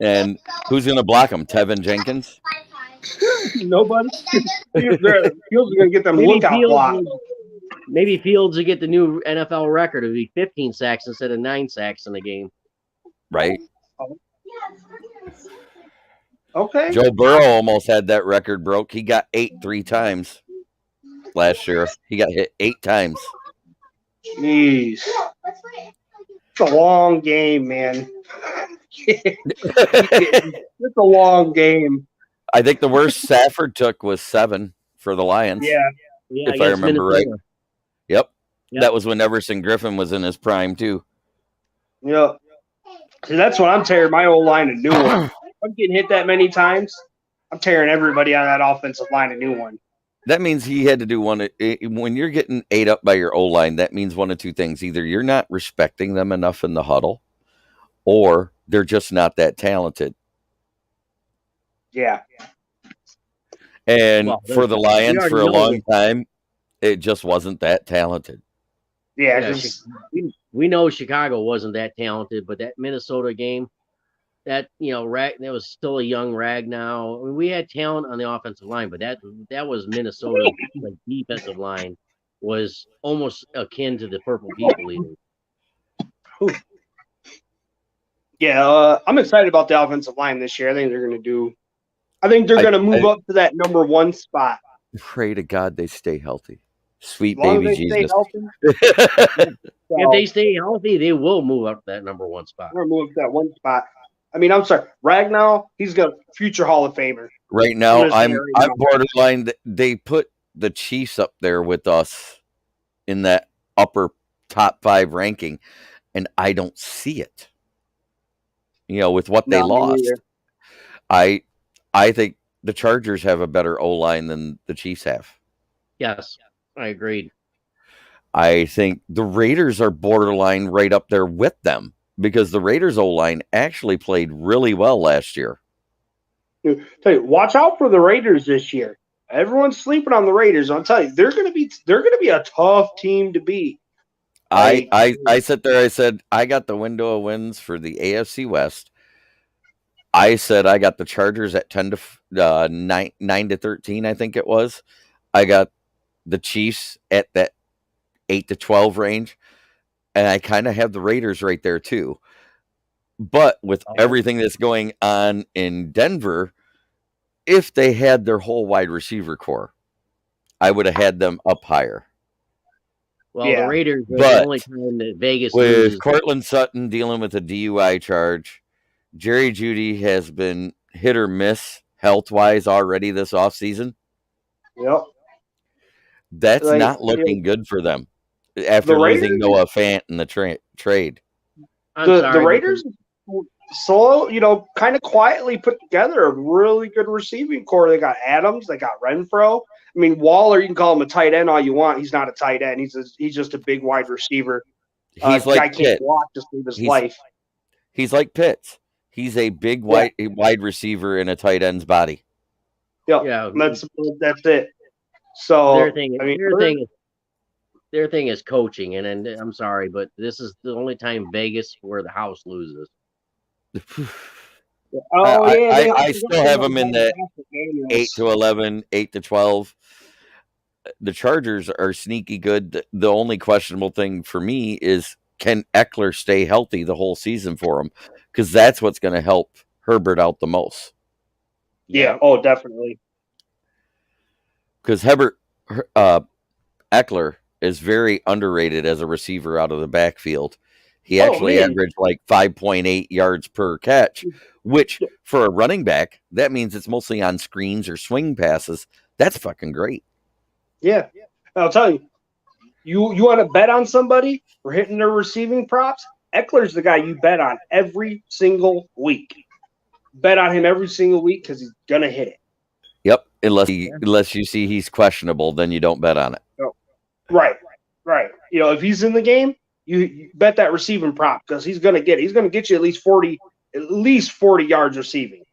And who's going to block him? Tevin Jenkins?
Nobody. Fields is going to get them lookout blocks.
Maybe Fields will get the new NFL record. It'll be 15 sacks instead of 9 sacks in the game.
Right.
Okay.
Joe Burrow almost had that record broke. He got 8 3 times last year. He got hit 8 times.
Jeez. It's a long game, man. It's a long game.
I think the worst Stafford took was 7 for the Lions.
Yeah,
if I remember right. Yep. That was when Everson Griffin was in his prime, too.
Yeah. See, that's when I'm tearing my old line a new one. I'm getting hit that many times. I'm tearing everybody on that offensive line a new one.
That means he had to do one. When you're getting ate up by your O-line, that means one of two things. Either you're not respecting them enough in the huddle, or they're just not that talented.
Yeah.
And for the Lions, for a long time, it just wasn't that talented.
Yeah.
We know Chicago wasn't that talented, but that Minnesota game, that was still a young Ragnow. I mean, we had talent on the offensive line, but that was Minnesota's defensive line was almost akin to the Purple People League.
Yeah, I'm excited about the offensive line this year. I think they're going to move up to that number 1 spot.
Pray to God they stay healthy. Sweet baby Jesus.
If they stay healthy, they will move up to that number 1 spot.
We're going to move up to that 1 spot. I mean, I'm sorry. Ragnow, he's got future Hall of Famer.
Right now, I'm borderline. They put the Chiefs up there with us in that upper top 5 ranking, and I don't see it. With what they lost. I think the Chargers have a better O-line than the Chiefs have.
Yes, I agreed.
I think the Raiders are borderline right up there with them because the Raiders O-line actually played really well last year.
Tell you, watch out for the Raiders this year. Everyone's sleeping on the Raiders. I'll tell you, they're going to be a tough team to beat.
I sat there. I said I got the window of wins for the AFC West. I said I got the Chargers at 9 to 13. I think it was. I got the Chiefs at that 8 to 12 range, and I kind of have the Raiders right there too. But with everything that's going on in Denver, if they had their whole wide receiver core, I would have had them up higher.
Well,
Yeah.
the Raiders are the
But
only time that Vegas
with
loses.
Cortland Sutton dealing with a DUI charge, Jerry Jeudy has been hit or miss health-wise already this offseason.
Yep.
That's
Like,
not looking good for them after
the
losing
Raiders-
Noah Fant in the trade.
I'm
the
sorry,
Raiders solo, kind of quietly put together a really good receiving core. They got Adams, they got Renfro. I mean, Waller, you can call him a tight end all you want. He's not a tight end. He's just a big wide receiver.
He's
Guy
like
can't
Pitt.
block to save his
He's-
life.
He's like Pitts. He's a big wide receiver in a tight end's body.
Yep.
Yeah.
That's it. So
their thing,
I mean,
their thing is coaching, and I'm sorry, but this is the only time Vegas where the house loses.
I still have them in the 8 to 11, 8 to 12. The Chargers are sneaky good. The only questionable thing for me is, can Eckler stay healthy the whole season for him? Because that's what's going to help Herbert out the most.
Yeah. Oh, definitely.
Because Eckler is very underrated as a receiver out of the backfield. He actually averaged like 5.8 yards per catch, which for a running back, that means it's mostly on screens or swing passes. That's fucking great.
Yeah. I'll tell you. You want to bet on somebody for hitting their receiving props? Eckler's the guy you bet on every single week. Bet on him every single week because he's gonna hit it.
Yep. Unless you see he's questionable, then you don't bet on it.
Right. If he's in the game, you bet that receiving prop because he's gonna get you at least 40 yards receiving.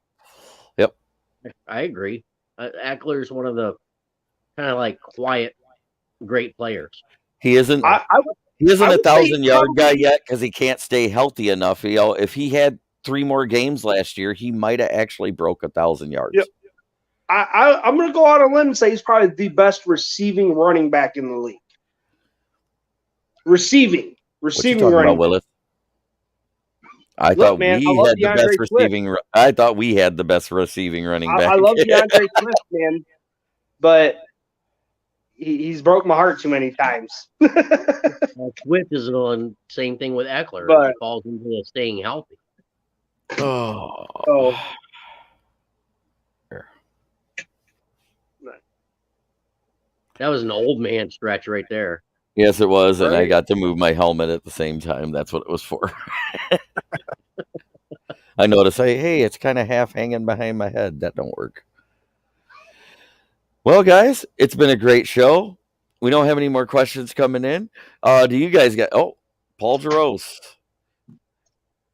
Yep.
I agree. Eckler's one of the kind of like quiet, great players.
He isn't. He isn't
I
a
would say
1,000-yard guy yet because he can't stay healthy enough. If he had 3 more games last year, he might have actually broke 1,000 yards.
Yep. I'm going to go out on a limb and say he's probably the best receiving running back in the league. Receiving
What you talking
running
about,
back.
Willis? I thought we had the best receiving. I thought we had the best receiving running back.
I love DeAndre Swift, man, but he's broke my heart too many times.
Swift is doing same thing with Eckler.
But-
He falls into staying healthy.
So
That was an old man stretch right there.
Yes, it was, and I
Right.
got to move my helmet at the same time. That's what it was for. I noticed, hey, it's kind of half hanging behind my head. That don't work. Well, guys, it's been a great show. We don't have any more questions coming in. Do you guys got? Oh, Paul Jaros.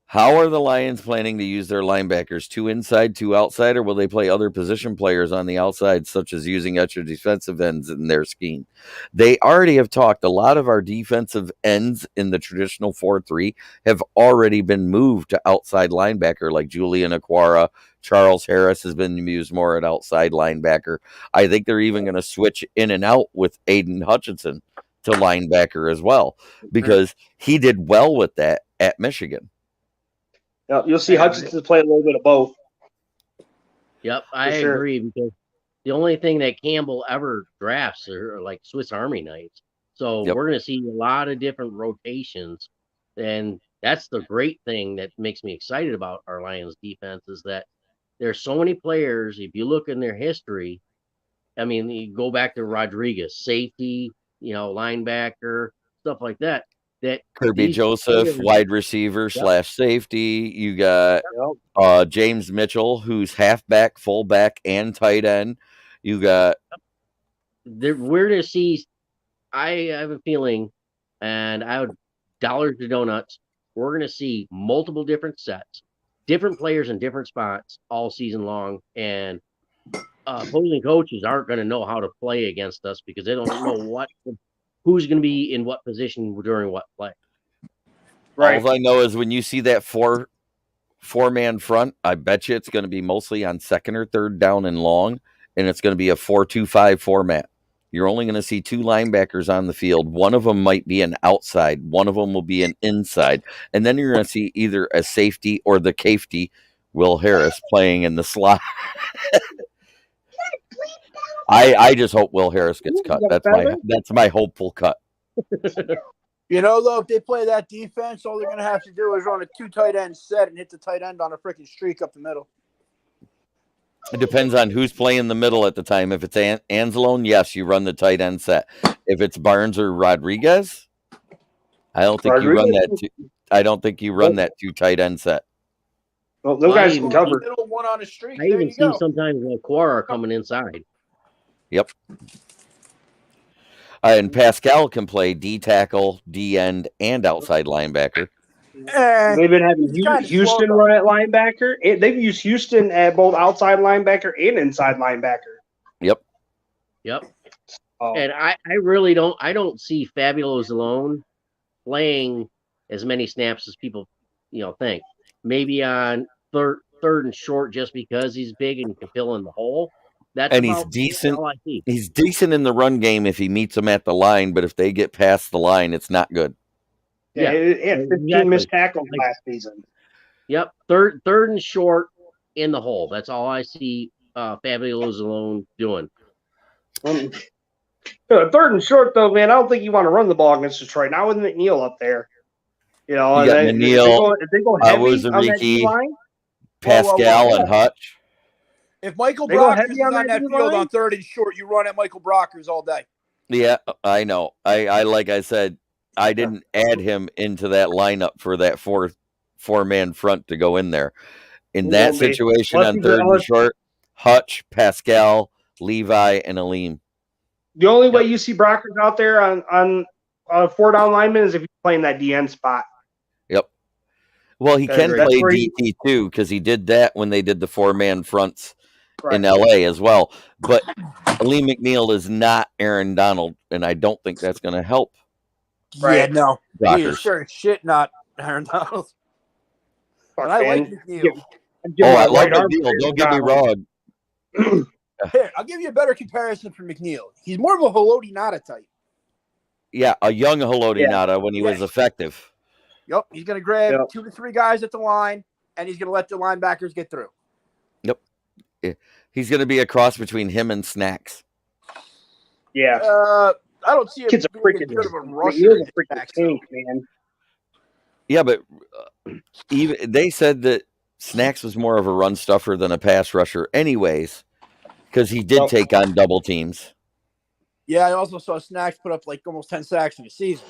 How are the Lions planning to use their linebackers? 2 inside, 2 outside, or will they play other position players on the outside, such as using extra defensive ends in their scheme? They already have talked. A lot of our defensive ends in the traditional 4-3 have already been moved to outside linebacker, like Julian Aquara. Charles Harris has been used more at outside linebacker. I think they're even going to switch in and out with Aiden Hutchinson to linebacker as well, because he did well with that at Michigan.
you'll see Hutchinson play a little bit of both.
Yep, I agree, because the only thing that Campbell ever drafts are like Swiss Army knives. So we're going to see a lot of different rotations, and that's the great thing that makes me excited about our Lions defense is that there's so many players. If you look in their history, I mean, you go back to Rodriguez, safety, linebacker, stuff like that. That
Kirby Joseph,
players,
wide receiver / safety. You got James Mitchell, who's halfback, fullback, and tight end. You got.
We're going to see. I have a feeling, and I would dollars to donuts. We're going to see multiple different sets, different players in different spots all season long, and opposing coaches aren't going to know how to play against us because they don't know who's going to be in what position during what play.
Right.
All I know is when you see that four-man front, I bet you it's going to be mostly on second or third down and long, and it's going to be a 4-2-5 format. You're only going to see 2 linebackers on the field. One of them might be an outside. One of them will be an inside. And then you're going to see either a safety or the cafety, Will Harris, playing in the slot. I just hope Will Harris gets cut.
Got a
That's my hopeful cut.
You know, though, if they play that defense, all they're going to have to do is run a 2 tight end set and hit the tight end on a freaking streak up the middle.
It depends on who's playing the middle at the time. If it's Anzalone, yes, you run the tight end set. If it's Barnes or Rodriguez, I don't think you run that. I don't think you run that 2 tight end set.
Well, those guys can cover.
Middle, one on a streak.
I even see sometimes Quora coming inside.
Yep. And Pascal can play D tackle, D end, and outside linebacker.
They've been having Houston run at linebacker. They've used Houston at both outside linebacker and inside linebacker.
Yep.
And I really don't see Fabulous alone playing as many snaps as people think. Maybe on third and short just because he's big and can fill in the hole.
He's decent. He's decent in the run game if he meets them at the line, but if they get past the line, it's not good.
Yeah, 15 missed tackles last season.
Yep, third and short in the hole. That's all I see Fabulous alone doing.
Third and short, though, man, I don't think you want to run the ball against Detroit. Not with McNeil up there.
You got McNeil,
if they go heavy on that
Awuzurike,
line,
Pascal, and Hutch.
If Michael Brockers is on that field on 3rd and short, you run at Michael Brockers all day.
Yeah, I know. I like I said, I didn't add him into that lineup for that four-man front to go in there. In that situation on 3rd and short, Hutch, Pascal, Levi, and Aleem.
The only way you see Brockers out there on 4-down lineman is if he's playing that DN spot.
Yep. Well, he can play DT too because he did that when they did the 4-man fronts in LA as well. But Lee McNeil is not Aaron Donald, and I don't think that's going to help.
Right. Yeah, no.
Brockers.
He is sure as shit not Aaron Donald. But I like McNeil.
I love McNeil. Don't get me wrong.
Here, I'll give you a better comparison for McNeil. He's more of a Haloti Nada type.
Yeah, a young Haloti Nada when he was effective.
Yep, he's going to grab 2 to 3 guys at the line, and he's going to let the linebackers get through.
Yep. He's going to be a cross between him and Snacks.
Yeah.
I don't see him
Kid's a freaking
good of a rusher.
Tank, man.
Yeah, but even they said that Snacks was more of a run stuffer than a pass rusher anyways, because he did take on double teams.
Yeah, I also saw Snacks put up like almost 10 sacks in the season.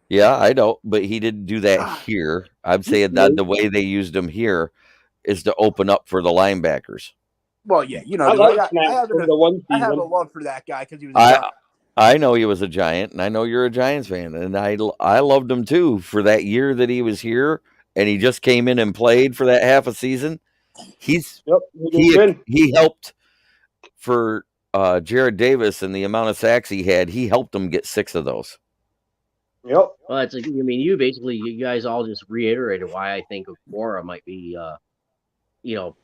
Yeah, I know, but he didn't do that here. I'm saying that the way they used him here is to open up for the linebackers.
Well, yeah, I have a love for that guy because he was a Giant.
I know he was a Giant, and I know you're a Giants fan, and I loved him too for that year that he was here, and he just came in and played for that half a season. He helped for Jared Davis and the amount of sacks he had. He helped him get 6 of those.
Yep.
Well, it's like, you guys all just reiterated why I think Quora might be,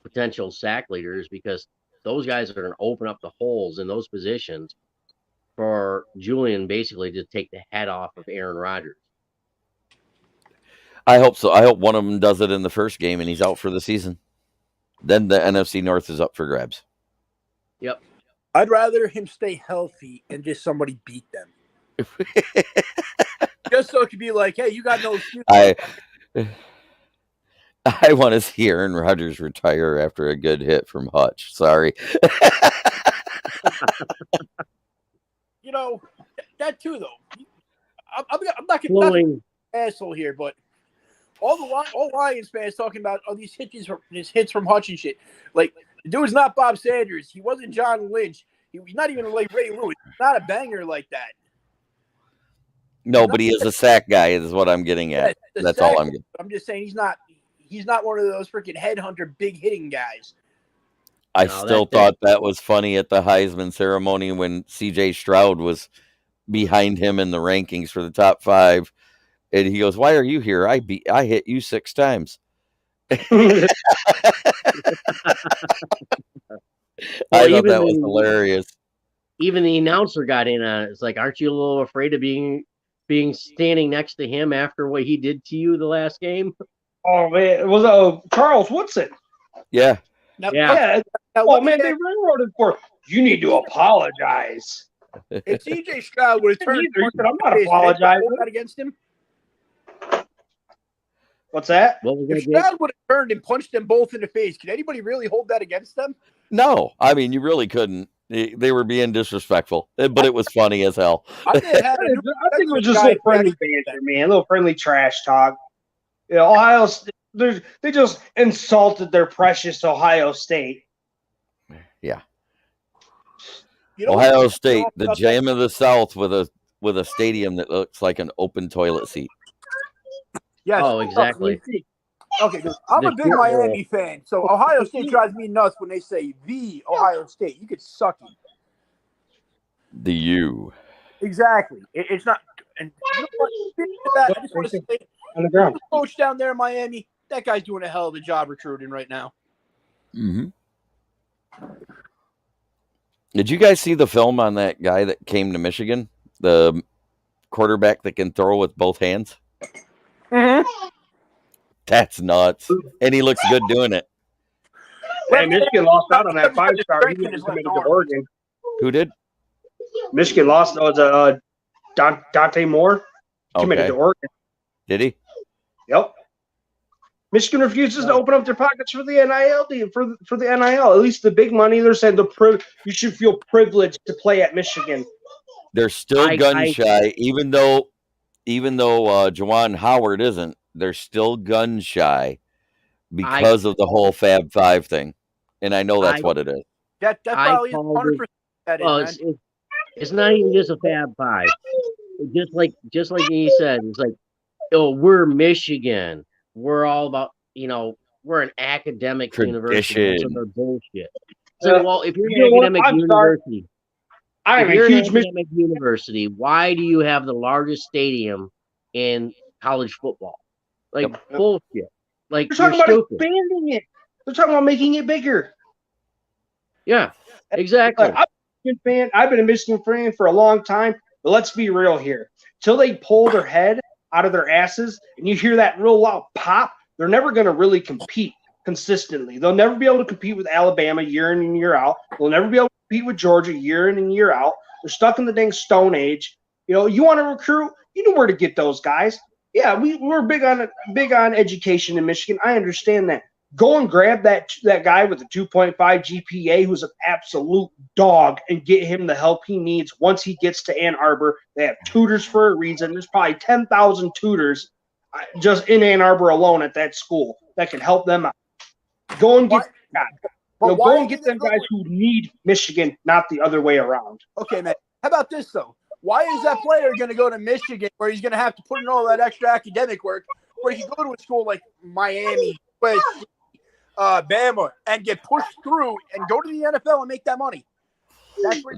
potential sack leaders, because those guys are going to open up the holes in those positions for Julian basically to take the head off of Aaron Rodgers.
I hope so. I hope one of them does it in the first game and he's out for the season. Then the NFC North is up for grabs.
Yep.
I'd rather him stay healthy and just somebody beat them. Just so it could be like, hey, you got no excuse.
I want to see Aaron Rodgers retire after a good hit from Hutch. Sorry.
That too, though. I'm not going to be an asshole here, but all Lions fans talking about these hits from Hutch and shit. Like, the dude's not Bob Sanders. He wasn't John Lynch. He's not even like Ray Lewis. He's not a banger like that.
No, but he is a sack guy, is what I'm getting at. That's all I'm getting.
I'm just saying he's not one of those freaking headhunter big hitting guys.
I still thought that was funny at the Heisman ceremony when C.J. Stroud was behind him in the rankings for the top 5. And he goes, "Why are you here? I hit you 6 times." I thought that was hilarious.
Even the announcer got in on it. It's like, aren't you a little afraid of being standing next to him after what he did to you the last game?
Oh man, it was Charles Woodson.
Yeah.
Yeah. Oh man, they railroaded for You need to apologize.
If C.J. Stroud would have turned,
He said, I'm not
can anybody
apologizing.
hold that against him?
What's that?
What was
If
that?
Stroud would have turned and punched them both in the face, can anybody really hold that against them?
No, I mean you really couldn't. They were being disrespectful, but it was funny as hell.
I think it
it was just a little friendly banter, man. A little friendly trash talk. You know, Ohio, they just insulted their precious Ohio State.
Yeah.
You know
Ohio
what?
State, the gem of the South, with a stadium that looks like an open toilet seat.
Yes.
Oh, exactly.
Okay, good. I'm a big Miami fan, so Ohio State drives me nuts when they say the Ohio State. You could suck it.
The U.
Exactly. It's not. And you know what? Speaking of that, I just want to say,
On the ground.
the coach down there in Miami, that guy's doing a hell of a job recruiting right now.
Mm-hmm. Did you guys see the film on that guy that came to Michigan? The quarterback that can throw with both hands?
Mm-hmm.
That's nuts. And he looks good doing it.
Hey, Michigan lost out on that 5-star. He was committed to Oregon.
Who did?
Michigan lost. That was Dante Moore. Committed to Oregon.
Did he?
Yep. Michigan refuses to open up their pockets for the NIL for the NIL. At least the big money. They're saying you should feel privileged to play at Michigan.
They're still gun shy, even though Juwan Howard isn't. They're still gun shy because of the whole Fab Five thing, and I know that's what it is.
That probably is 100%.
Well, it's not even just a Fab Five. Just like you said, it's like, oh, we're Michigan. We're all about, we're an academic university. Some of bullshit. So, well, if you're an academic university, university, why do you have the largest stadium in college football? Like bullshit. Like
they're talking about expanding it. They're talking about making it bigger.
Yeah, exactly.
I've been a Michigan fan for a long time, but let's be real here. Till they pull their head out of their asses and you hear that real loud pop, they're never going to really compete consistently. They'll never be able to compete with Alabama year in and year out. They'll never be able to compete with Georgia year in and year out. They're stuck in the dang Stone Age. You want to recruit, you know where to get those guys. Yeah, we're big on education in Michigan. I understand that. Go and grab that guy with a 2.5 GPA who's an absolute dog and get him the help he needs once he gets to Ann Arbor. They have tutors for a reason. There's probably 10,000 tutors just in Ann Arbor alone at that school that can help them out. Go and get go and get them guys who need Michigan, not the other way around.
Okay, man. How about this, though? Why is that player going to go to Michigan where he's going to have to put in all that extra academic work where he can go to a school like Miami, USC, Bama, and get pushed through and go to the NFL and make that money?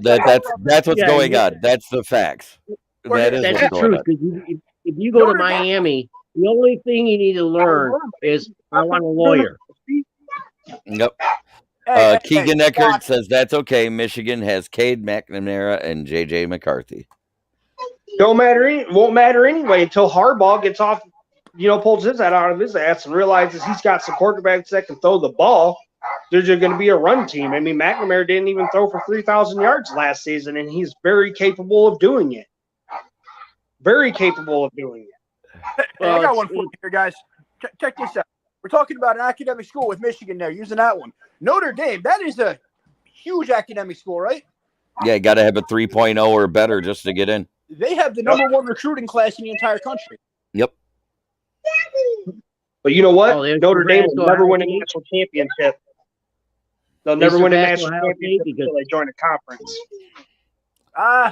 That's what's going on. That's the facts.
That's the truth. If you go to Miami, the only thing you need to learn is I want a lawyer.
Yep. Keegan Eckert says that's okay. Michigan has Cade McNamara and J.J. McCarthy.
Won't matter anyway until Harbaugh gets off, pulls his head out of his ass and realizes he's got some quarterbacks that can throw the ball. There's going to be a run team. I mean, McNamara didn't even throw for 3,000 yards last season, and he's very capable of doing it. Very capable of doing it.
Hey, I got one for you here, guys. Check this out. We're talking about an academic school with Michigan there, using that one. Notre Dame, that is a huge academic school, right?
Yeah, you got to have a 3.0 or better just to get in.
They have the number one recruiting class in the entire country.
Yep.
But you know what? Notre Dame will never win a national championship. They'll never win a national championship until they join a conference.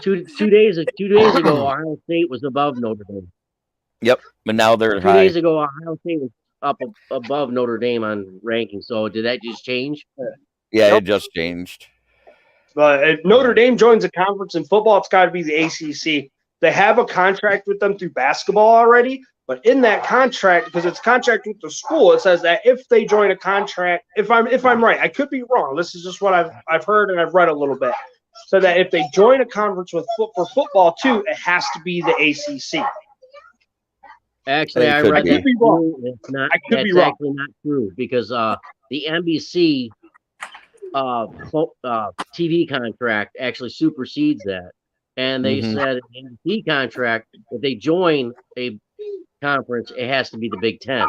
Two days ago, Ohio State was above Notre Dame.
Yep, but now they're
2 days ago, Ohio State was up above Notre Dame on ranking. So did that just change?
Yeah, it just changed.
But if Notre Dame joins a conference in football, it's got to be the ACC. They have a contract with them through basketball already, but in that contract, because it's contract with the school, it says that if they join a contract, if I'm right, I could be wrong. This is just what I've heard and I've read a little bit. So that if they join a conference for football too, it has to be the ACC.
Actually, I read that. It's not. That's actually not true because the NBC TV contract actually supersedes that. And they said in the NBC contract, if they join a conference, it has to be the Big Ten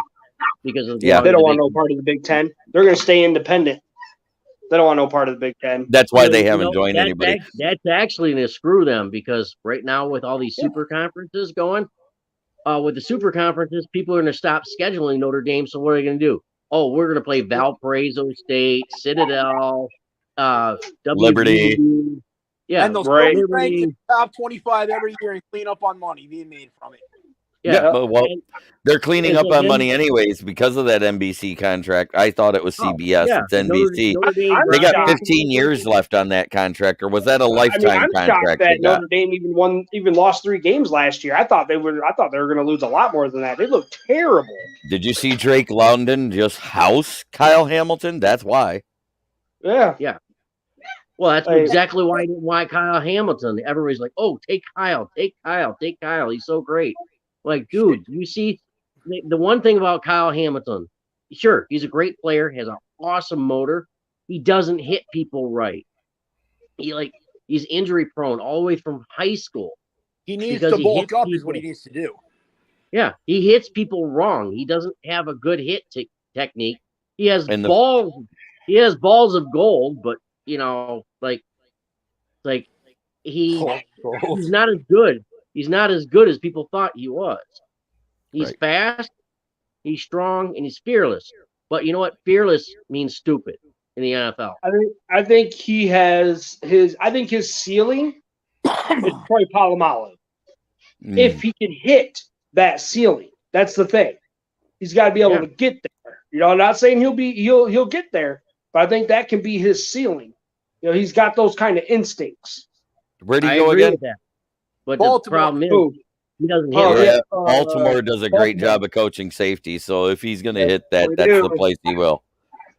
because of
They don't want no part of the Big Ten. They're going to stay independent. They don't want no part of the Big Ten.
That's why they haven't joined anybody.
That's actually going to screw them because right now with all these super conferences going, with the super conferences, people are going to stop scheduling Notre Dame. So what are they going to do? Oh, we're going to play Valparaiso State, Citadel,
Liberty.
WVU. Yeah,
and they'll
right.
still be ranked in the top 25 every year and clean up on money being made from it.
Yeah, well, they're cleaning up on money anyways because of that NBC contract. I thought it was CBS. It's NBC. They got 15 years left on that contract, or was that a lifetime
I'm
contract?
shocked that Notre Dame even lost 3 games last year. I thought they were going to lose a lot more than that. They look terrible.
Did you see Drake London just house Kyle Hamilton? That's why.
Yeah.
Well, that's exactly why Kyle Hamilton. Everybody's like, "Oh, take Kyle. He's so great." Like, dude, you see, the one thing about Kyle Hamilton, sure, he's a great player, has an awesome motor. He doesn't hit people right. He's injury prone all the way from high school.
He needs to bulk up is what he needs to do.
Yeah, he hits people wrong. He doesn't have a good hit technique. He has balls. He has balls of gold, but he's not as good. He's not as good as people thought he was. He's fast, he's strong, and he's fearless. But you know what? Fearless means stupid in the NFL.
I think he has his ceiling is probably Palomalu. If he can hit that ceiling, that's the thing. He's got to be able to get there. I'm not saying he'll get there, but I think that can be his ceiling. He's got those kind of instincts.
Where do you go again?
With that. But the problem is he doesn't hit.
Yeah, Baltimore does a great job of coaching safety. So if he's going to hit that, that's the place he will.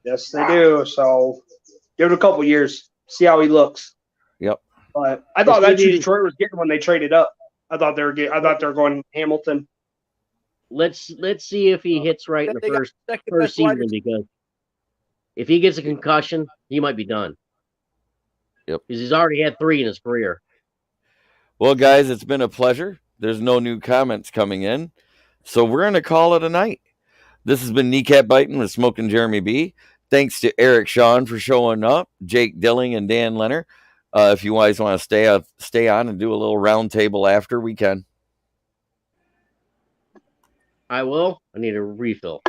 Yes, they do. So give it a couple years, see how he looks.
Yep.
But I thought that's who Detroit was getting when they traded up. I thought they were going Hamilton.
Let's see if he hits right in the first season, because if he gets a concussion, he might be done.
Yep.
Because he's already had 3 in his career.
Well, guys, it's been a pleasure. There's no new comments coming in, so we're going to call it a night. This has been Kneecap Biting with Smokin Jeremy B. Thanks to Eric Sean for showing up, Jake Dilling and Dan Leonard. If you guys want to stay on and do a little round table after, we can.
I will. I need a refill.